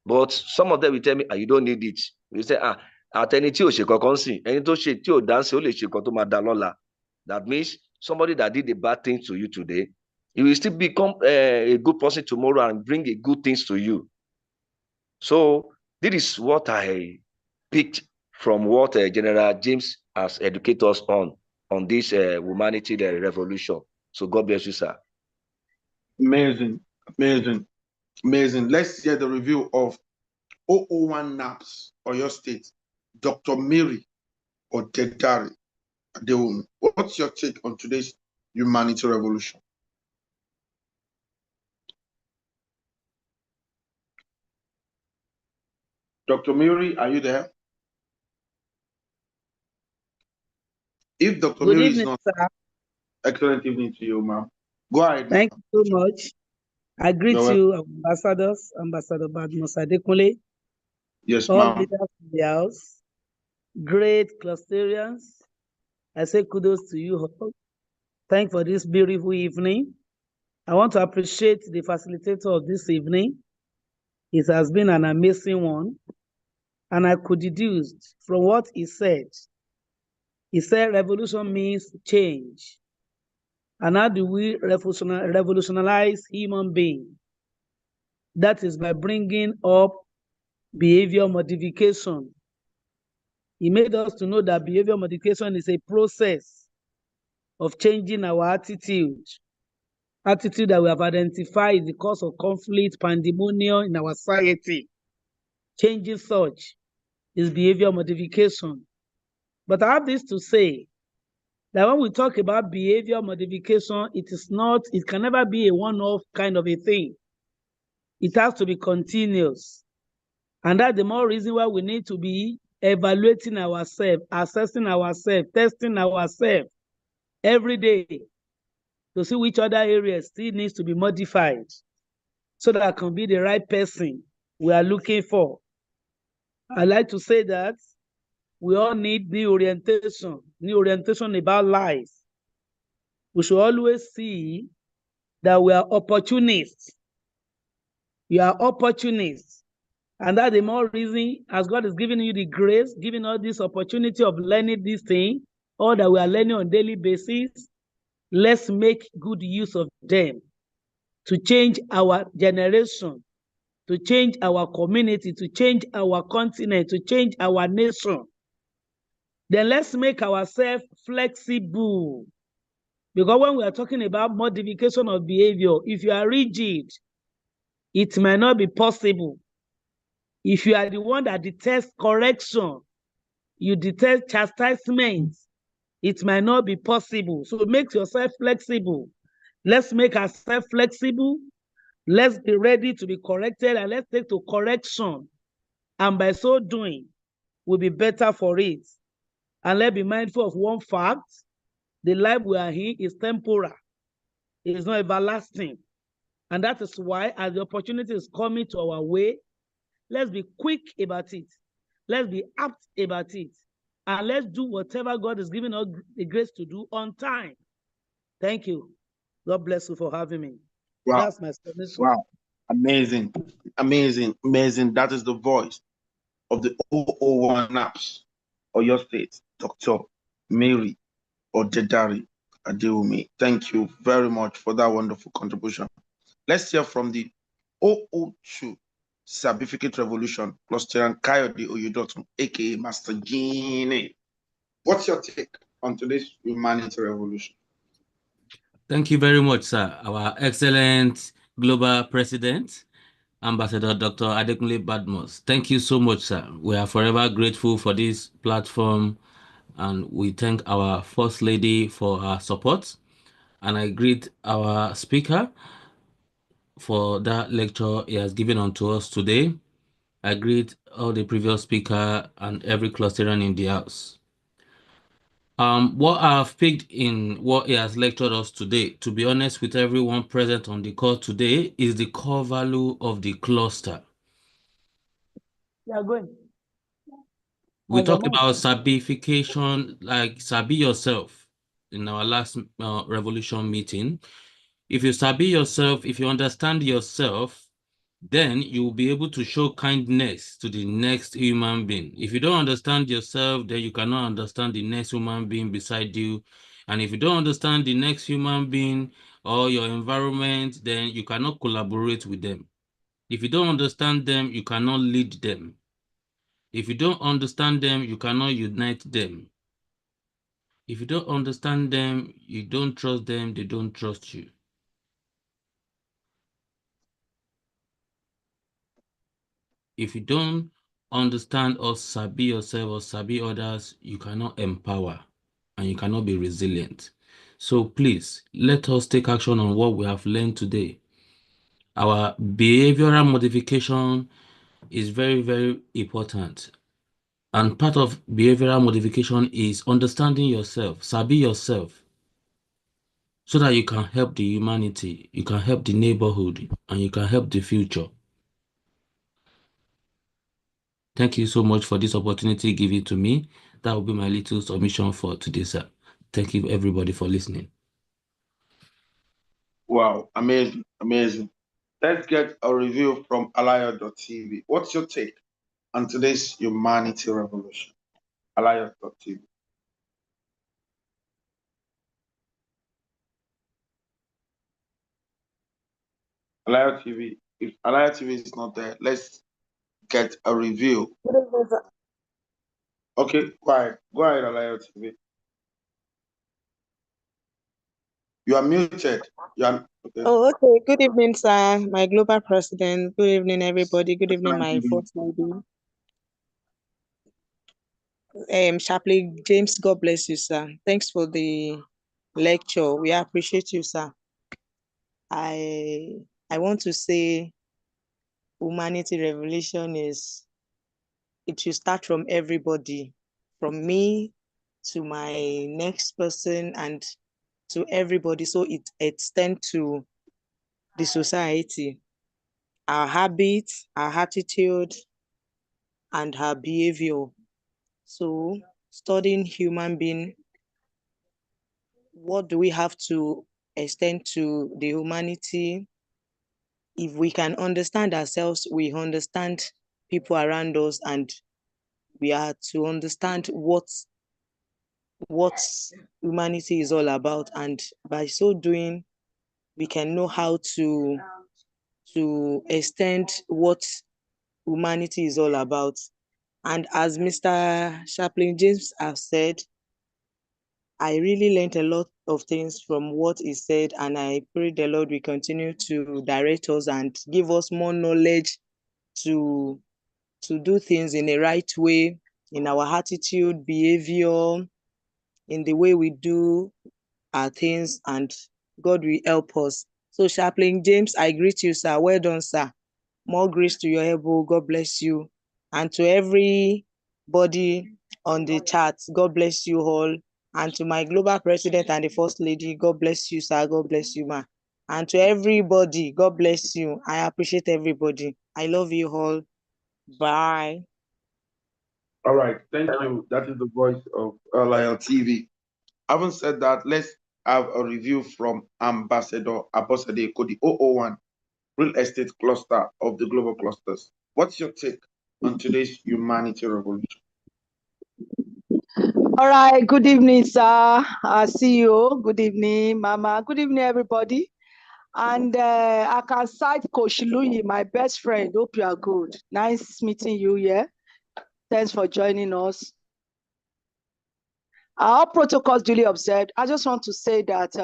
But some of them will tell me, you don't need it. You say, that means somebody that did a bad thing to you today, he will still become a good person tomorrow and bring a good things to you. So this is what I picked from what General James has educated us on this humanity revolution. So God bless you, sir. Amazing, amazing, amazing. Let's hear the review of 001 NAPS or your state, Dr. Mary Odedari Adewumi. What's your take on today's humanity revolution? Dr. Mary, are you there? If Dr. Good Mary evening, is not, sir. excellent evening to you, ma'am. Go ahead. Thank you so much. I greet You're you, ambassadors, Ambassador Badmus Adekunle, Yes, all ma'am. leaders in the house, great clusterians. I say kudos to you all. Thank for this beautiful evening. I want to appreciate the facilitator of this evening. It has been an amazing one. And I could deduce from what he said. He said revolution means change. And how do we revolutionize human being? That is by bringing up behavior modification. He made us to know that behavior modification is a process of changing our attitude that we have identified is the cause of conflict, pandemonium in our society. Changing such is behavior modification. But I have this to say, that when we talk about behavior modification, it can never be a one-off kind of a thing. It has to be continuous. And that's the more reason why we need to be evaluating ourselves, assessing ourselves, testing ourselves every day to see which other areas still needs to be modified so that I can be the right person we are looking for. I like to say that we all need new orientation about life. We should always see that we are opportunists. We are opportunists. And that's the more reason, as God is giving you the grace, giving us this opportunity of learning this thing, all that we are learning on a daily basis, let's make good use of them to change our generation, to change our community, to change our continent, to change our nation. Then let's make ourselves flexible. Because when we are talking about modification of behavior, if you are rigid, it might not be possible. If you are the one that detests correction, you detest chastisement, it might not be possible. So make yourself flexible. Let's make ourselves flexible. Let's be ready to be corrected and let's take to correction. And by so doing, we'll be better for it. And let's be mindful of one fact. The life we are in is temporal. It is not everlasting. And that is why as the opportunity is coming to our way, let's be quick about it. Let's be apt about it. And let's do whatever God is giving us the grace to do on time. Thank you. God bless you for having me. Wow. That's my explanation. Wow. Amazing. Amazing. Amazing. That is the voice of the 001 NAPS or your state, Dr. Mary Odedari Adewumi. Thank you very much for that wonderful contribution. Let's hear from the 002 Certificate Revolution, Cluster Kayode Oyedotun, aka Master Genie. What's your take on today's humanity revolution? Thank you very much, sir. Our excellent global president, Ambassador Dr. Adekunle Badmus. Thank you so much, sir. We are forever grateful for this platform, and we thank our First Lady for her support. And I greet our speaker for that lecture he has given unto us today. I greet all the previous speaker and every clustering in the house. What I've picked in what he has lectured us today, to be honest with everyone present on the call today, is the core value of the cluster. Yeah, going. We talked about sabification, like sabi yourself in our last revolution meeting. If you sabi yourself, if you understand yourself, then you will be able to show kindness to the next human being. If you don't understand yourself, then you cannot understand the next human being beside you. And if you don't understand the next human being or your environment, then you cannot collaborate with them. If you don't understand them, you cannot lead them. If you don't understand them, you cannot unite them. If you don't understand them, you don't trust them, they don't trust you. If you don't understand or sabi yourself or sabi others, you cannot empower and you cannot be resilient. So please, let us take action on what we have learned today. Our behavioral modification is very, very important. And part of behavioral modification is understanding yourself, sabi yourself. so that you can help the humanity, you can help the neighborhood, and you can help the future. Thank you so much for this opportunity given to me. That will be my little submission for today, sir. Thank you, everybody, for listening. Wow, amazing, amazing. Let's get a review from Alaya.tv. What's your take on today's humanity revolution? Alaya.tv. Alaya TV. If Alaya TV is not there, let's get a review. Okay, go ahead, Alaya TV. You are muted. You are okay. Oh, okay. Good evening, sir. My global president. Good evening, everybody. Good evening, my first lady. Chaplain James, God bless you, sir. Thanks for the lecture. We appreciate you, sir. I want to say humanity revolution it should start from everybody, from me to my next person and to everybody. So it extends to the society, our habits, our attitude, and our behavior. So studying human being, what do we have to extend to the humanity? If we can understand ourselves, we understand people around us, and we are to understand what humanity is all about. And by so doing, we can know how to extend what humanity is all about. And as Mr. Chaplain James has said, I really learned a lot of things from what he said, and I pray the Lord will continue to direct us and give us more knowledge to do things in the right way, in our attitude, behavior, in the way we do our things, and God will help us. So Chaplain James, I greet you, sir. Well done, sir. More grace to your elbow. God bless you. And to everybody on the chat, God bless you all. And to my global president and the first lady, God bless you, sir. God bless you, ma. And to everybody, God bless you. I appreciate everybody. I love you all. Bye. All right, thank you. That is the voice of Alaya TV. Having said that, let's have a review from Ambassador Abosede Kodi 001, Real Estate Cluster of the Global Clusters. What's your take on today's humanity revolution? All right, good evening, sir. CEO. Good evening, Mama. Good evening, everybody. And I can cite Coach Louis, my best friend. Hope you are good. Nice meeting you here. Thanks for joining us. Our protocols duly observed. I just want to say that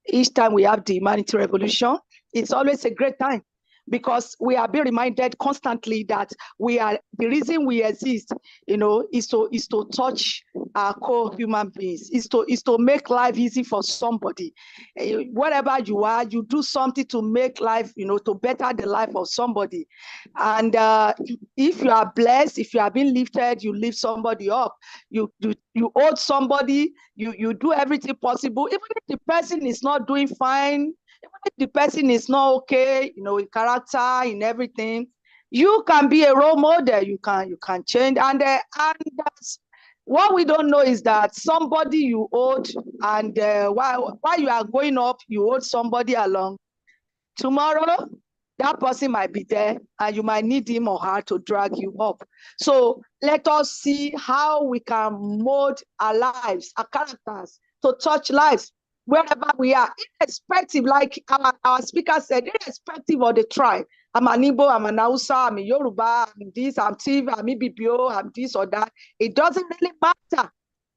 each time we have the humanity revolution, it's always a great time, because we are being reminded constantly that the reason we exist, is to touch our co-human beings, is to make life easy for somebody. Wherever you are, you do something to make life, to better the life of somebody. And if you are blessed, if you are being lifted, you lift somebody up. You hold somebody. You do everything possible, even if the person is not doing fine, even if the person is not okay, in character, in everything, you can be a role model. You can change. And that's what we don't know, is that somebody you hold, and while you are going up, you hold somebody along. Tomorrow, that person might be there, and you might need him or her to drag you up. So let us see how we can mold our lives, our characters, to touch lives wherever we are, irrespective, like our speaker said, irrespective of the tribe. I'm an Igbo, I'm an Hausa, I'm a Yoruba, I'm this, I'm Tiv, I'm Ibibio, I'm this or that. It doesn't really matter.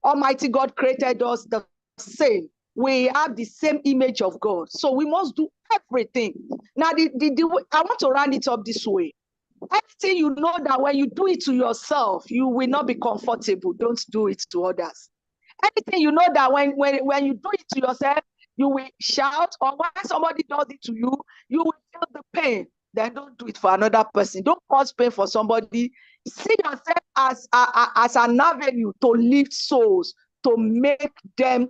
Almighty God created us the same. We have the same image of God. So we must do everything. Now, I want to round it up this way. Anything you know that when you do it to yourself, you will not be comfortable, don't do it to others. Anything you know that when you do it to yourself, you will shout, or when somebody does it to you, you will feel the pain. Then don't do it for another person. Don't cause pain for somebody. See yourself as an avenue to lift souls, to make them,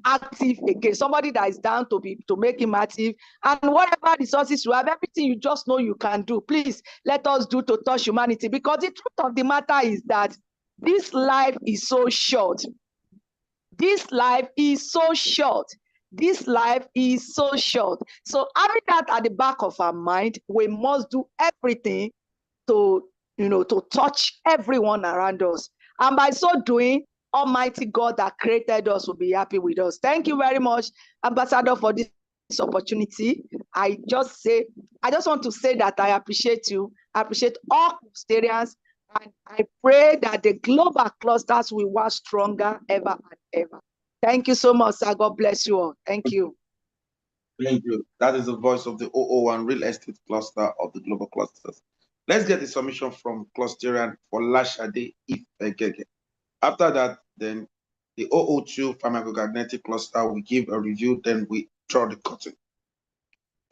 active again. Somebody that is down to make him active. And whatever resources you have, everything you just know you can do, please let us do to touch humanity. Because the truth of the matter is that this life is so short. This life is so short. This life is so short. So having that at the back of our mind, we must do everything to touch everyone around us. And by so doing, Almighty God that created us will be happy with us. Thank you very much, Ambassador, for this opportunity. I just want to say that I appreciate you. I appreciate all Christians, and I pray that the global clusters will work stronger ever and ever. Thank you so much, sir. God bless you all. Thank you. Thank you. That is the voice of the 001 real estate cluster of the global clusters. Let's get the submission from Clusterian Folashade Ifegege. After that, then the 002 pharmacogagnetic cluster will give a review, then we draw the curtain.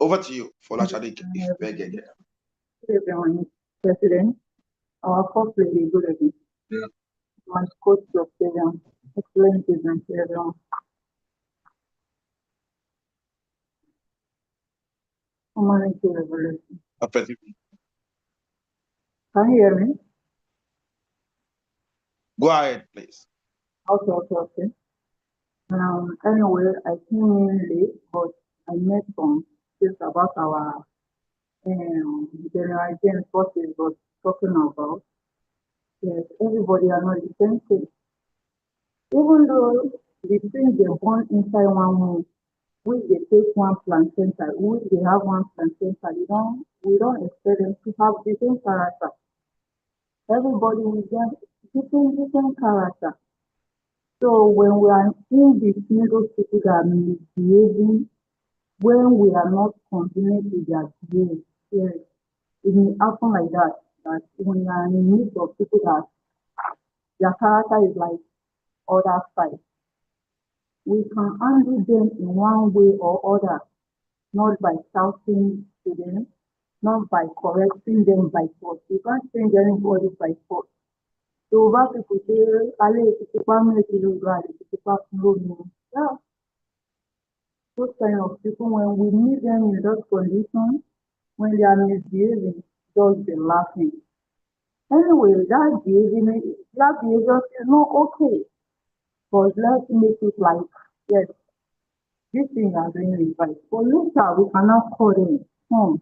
Over to you, Folashade Ifegege. Good evening, President. Our first lady, good evening. Yeah. My coach Clusterian, excellent evening to everyone. Humanity Revolution. Can you hear me? Go ahead, please. Okay. Anyway, I came in late, but I met some things about our General James Forces was talking about. Yes, everybody are not the same thing. Even though the things they born inside one womb, we they take one placenta, we they have one placenta, we don't expect them to have the same character. Everybody will get different character. So when we are in between those people that are misbehaving, when we are not continuing with their behavior, yes, it may happen like that. That when you are in the midst of people that their character is like other side, we can handle them in one way or other, not by shouting to them, not by correcting them by force. You can't change anybody by force. So what people say, yeah, those kind of people, when we meet them in those conditions, when they are misbehaving, just be laughing. Anyway, that behavior is not okay. But let's make it like, yes, this thing you are doing is right. But later, we cannot call them,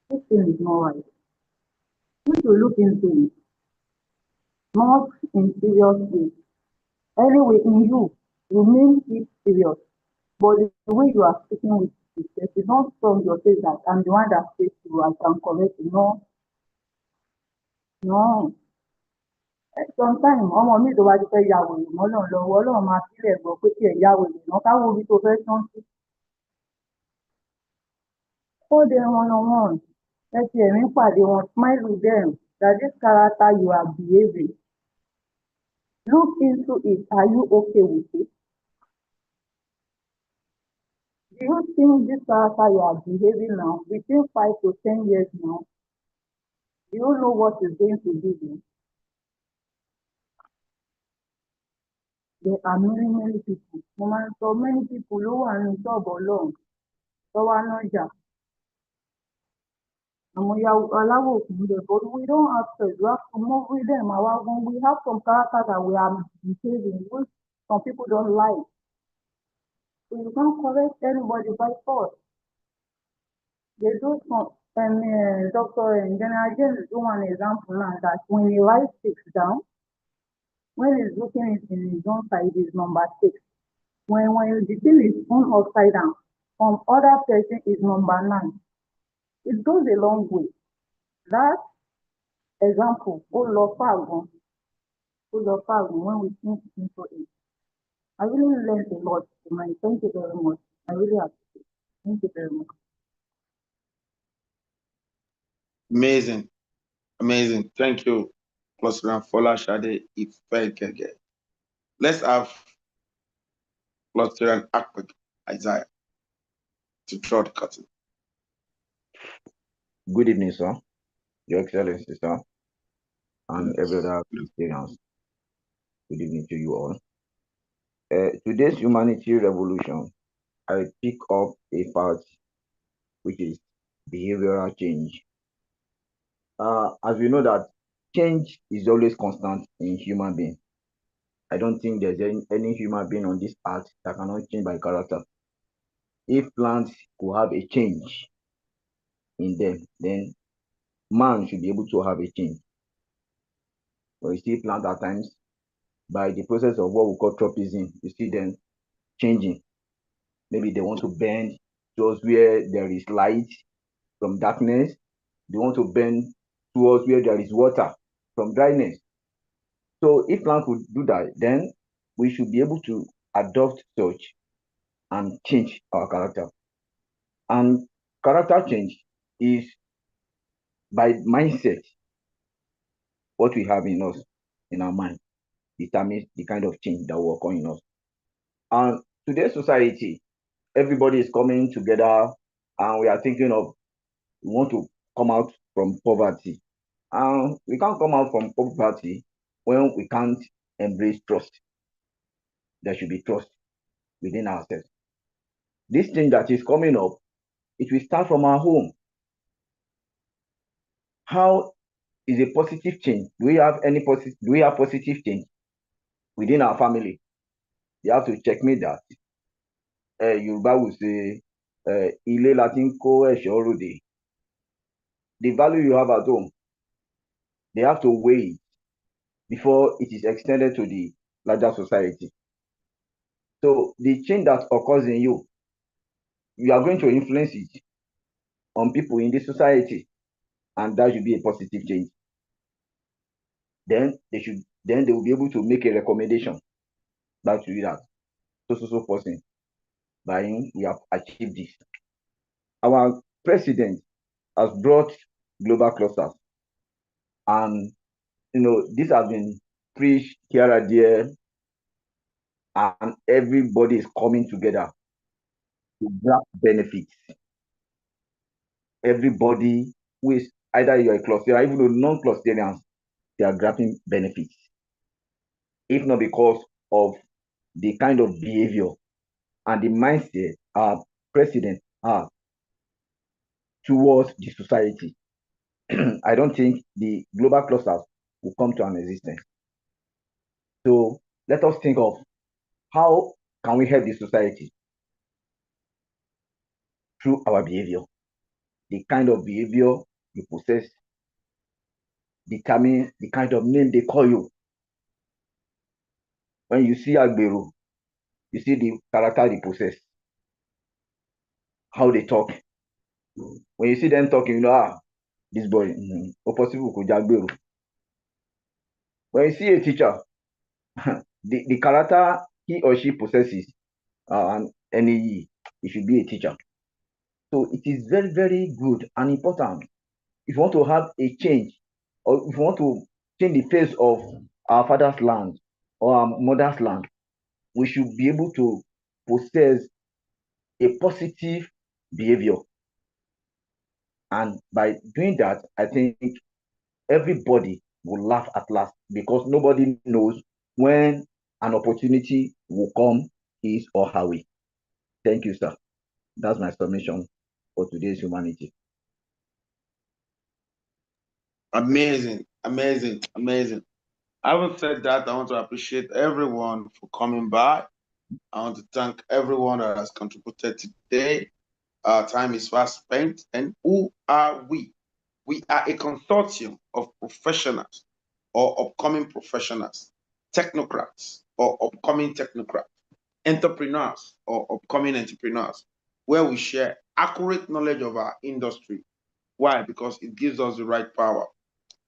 this thing is not right. We should look into it, not in serious way. Anyway, in you mean it serious. But the way you are speaking with yourself, you don't from your face that I'm the one that says you, I can correct you. No. Sometimes ọmọ mi tó bá ti fẹ́ ya wèrè mọ́ náà lọ́wọ́ Ọlọ́run máa sílẹ̀ gbọ́ pé kí ẹ̀ ya wèrè náà káwọ́ orí tó fẹ́ tán sí. Hold them one-on-one. Ẹ ti ẹ̀rín pàdé wọn, smile with them that this character you are behaving. Look into it. Are you okay with it? Do you think this character you are behaving now, within 5 to 10 years now, do you know what is going to be there? There are many people. So many people who are in trouble long. So are not just. But we don't have to. We have to move with them. We have some characters that we are behaving, which some people don't like. So you can't correct anybody by force. They do some, and Dr. General James do one example now that when he writes 6 down, when he's looking in his own side is number 6. When the thing is on upside down, from other person is number 9. It goes a long way. That example, when we think into it. I really learned a lot tonight. Thank you very much. I really appreciate it. Thank you very much. Amazing. Thank you, Clusterian Folashade Ifegege. Let's have Clusterian Akpek Isaiah to draw the curtain. Good evening, sir. Your Excellency, sir, and every other Christians. Good evening to you all. Today's humanity revolution, I pick up a part which is behavioral change. As we know that change is always constant in human being. I don't think there's any human being on this earth that cannot change by character. If plants could have a change in them, then man should be able to have a change. But you see plants at times, by the process of what we call tropism, you see them changing. Maybe they want to bend towards where there is light from darkness. They want to bend towards where there is water from dryness. So if plant could do that, then we should be able to adopt such and change our character. And character change is by mindset. What we have in us, in our mind, determines the kind of change that will occur in us. And today's society, everybody is coming together and we are thinking of, we want to come out from poverty. And we can't come out from poverty when we can't embrace trust. There should be trust within ourselves. This thing that is coming up, it will start from our home. How is a positive change? Do we have any positive? Do we have positive change within our family? You have to checkmate that. Yoruba will say, "Ilé la ti ń kó ẹ̀ṣọ́ ròde." The value you have at home, they have to weigh it before it is extended to the larger society. So the change that occurs in you, you are going to influence it on people in the society, and that should be a positive change. Then they will be able to make a recommendation back to you that so person, by him we have achieved this. Our president has brought global clusters, and this has been preached here and there, and everybody is coming together to grab benefits. Everybody who is either you're a cluster, even though non-clusterians, they are grabbing benefits. If not because of the kind of behavior and the mindset our president has towards the society, I don't think the global clusters will come to an existence. So let us think of how can we help the society through our behavior. The kind of behavior you possess determine the kind of name they call you. When you see Agbero, you see the character they possess, how they talk. When you see them talking, you know, this boy, possible could Agbero. When you see a teacher, the character he or she possesses, and he should be a teacher. So it is very, very good and important. If you want to have a change, or if you want to change the face of our father's land or our mother's land, we should be able to possess a positive behavior. And by doing that, I think everybody will laugh at last, because nobody knows when an opportunity will come his or her way. Thank you, sir. That's my submission for today's humanity. Amazing, amazing, amazing. Having said that, I want to appreciate everyone for coming by. I want to thank everyone that has contributed today. Our time is fast spent. And who are we? We are a consortium of professionals or upcoming professionals, technocrats or upcoming technocrats, entrepreneurs or upcoming entrepreneurs, where we share accurate knowledge of our industry. Why? Because it gives us the right power,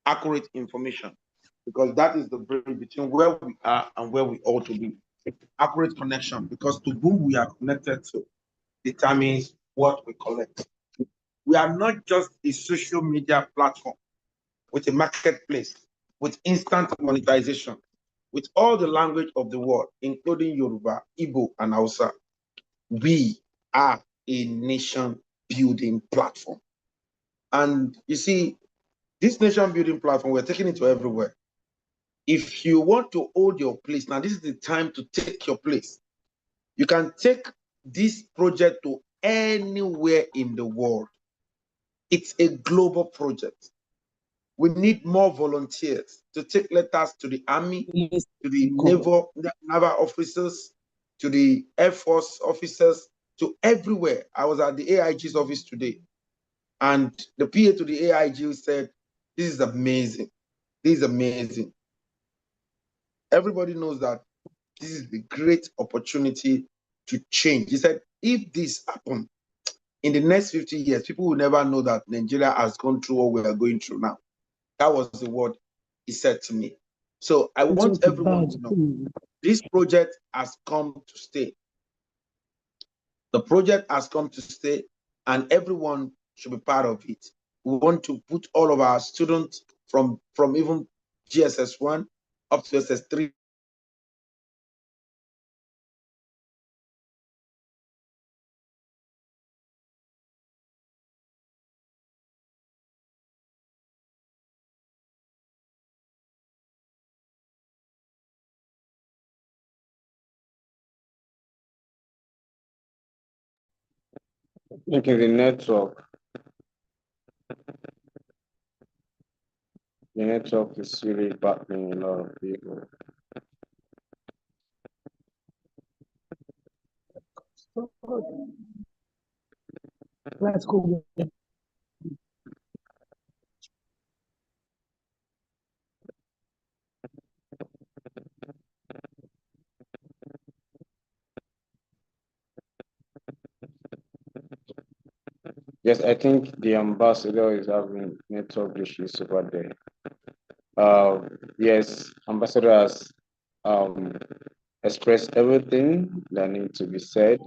accurate information, because that is the bridge between where we are and where we ought to be. Accurate connection, because to whom we are connected to determines what we collect. We are not just a social media platform with a marketplace, with instant monetization, with all the language of the world, including Yoruba, Igbo, and Hausa. We are a nation building platform. And you see, this nation building platform, we're taking it to everywhere. if you want to hold your place, now this is the time to take your place. You can take this project to anywhere in the world. It's a global project. We need more volunteers to take letters to the Army, to the naval officers, to the Air Force officers, to everywhere. I was at the AIG's office today, and the PA to the AIG said, this is amazing. This is amazing. Everybody knows that this is the great opportunity to change. He said, if this happens in the next 50 years, people will never know that Nigeria has gone through what we are going through now. That was the word he said to me. So I want everyone to know this project has come to stay. The project has come to stay, and everyone should be part of it. We want to put all of our students from even GSS1 up to SS3. Look at the network. The network is really battling a lot of people. Let's go. Yes, I think the ambassador is having network issues over there. Yes, ambassador has expressed everything that needs to be said,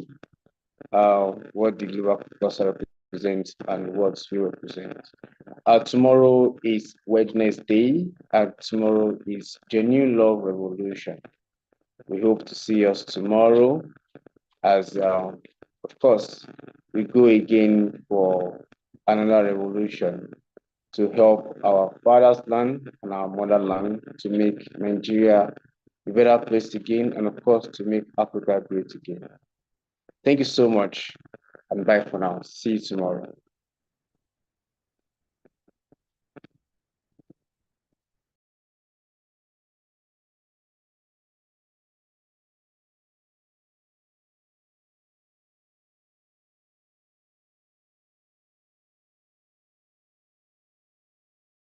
what the global cluster represents and what we represent. Tomorrow is Wednesday, and tomorrow is Genuine Love Revolution. We hope to see us tomorrow as, of course, we go again for another revolution to help our father's land and our motherland to make Nigeria a better place again, and of course, to make Africa great again. Thank you so much, and bye for now. See you tomorrow.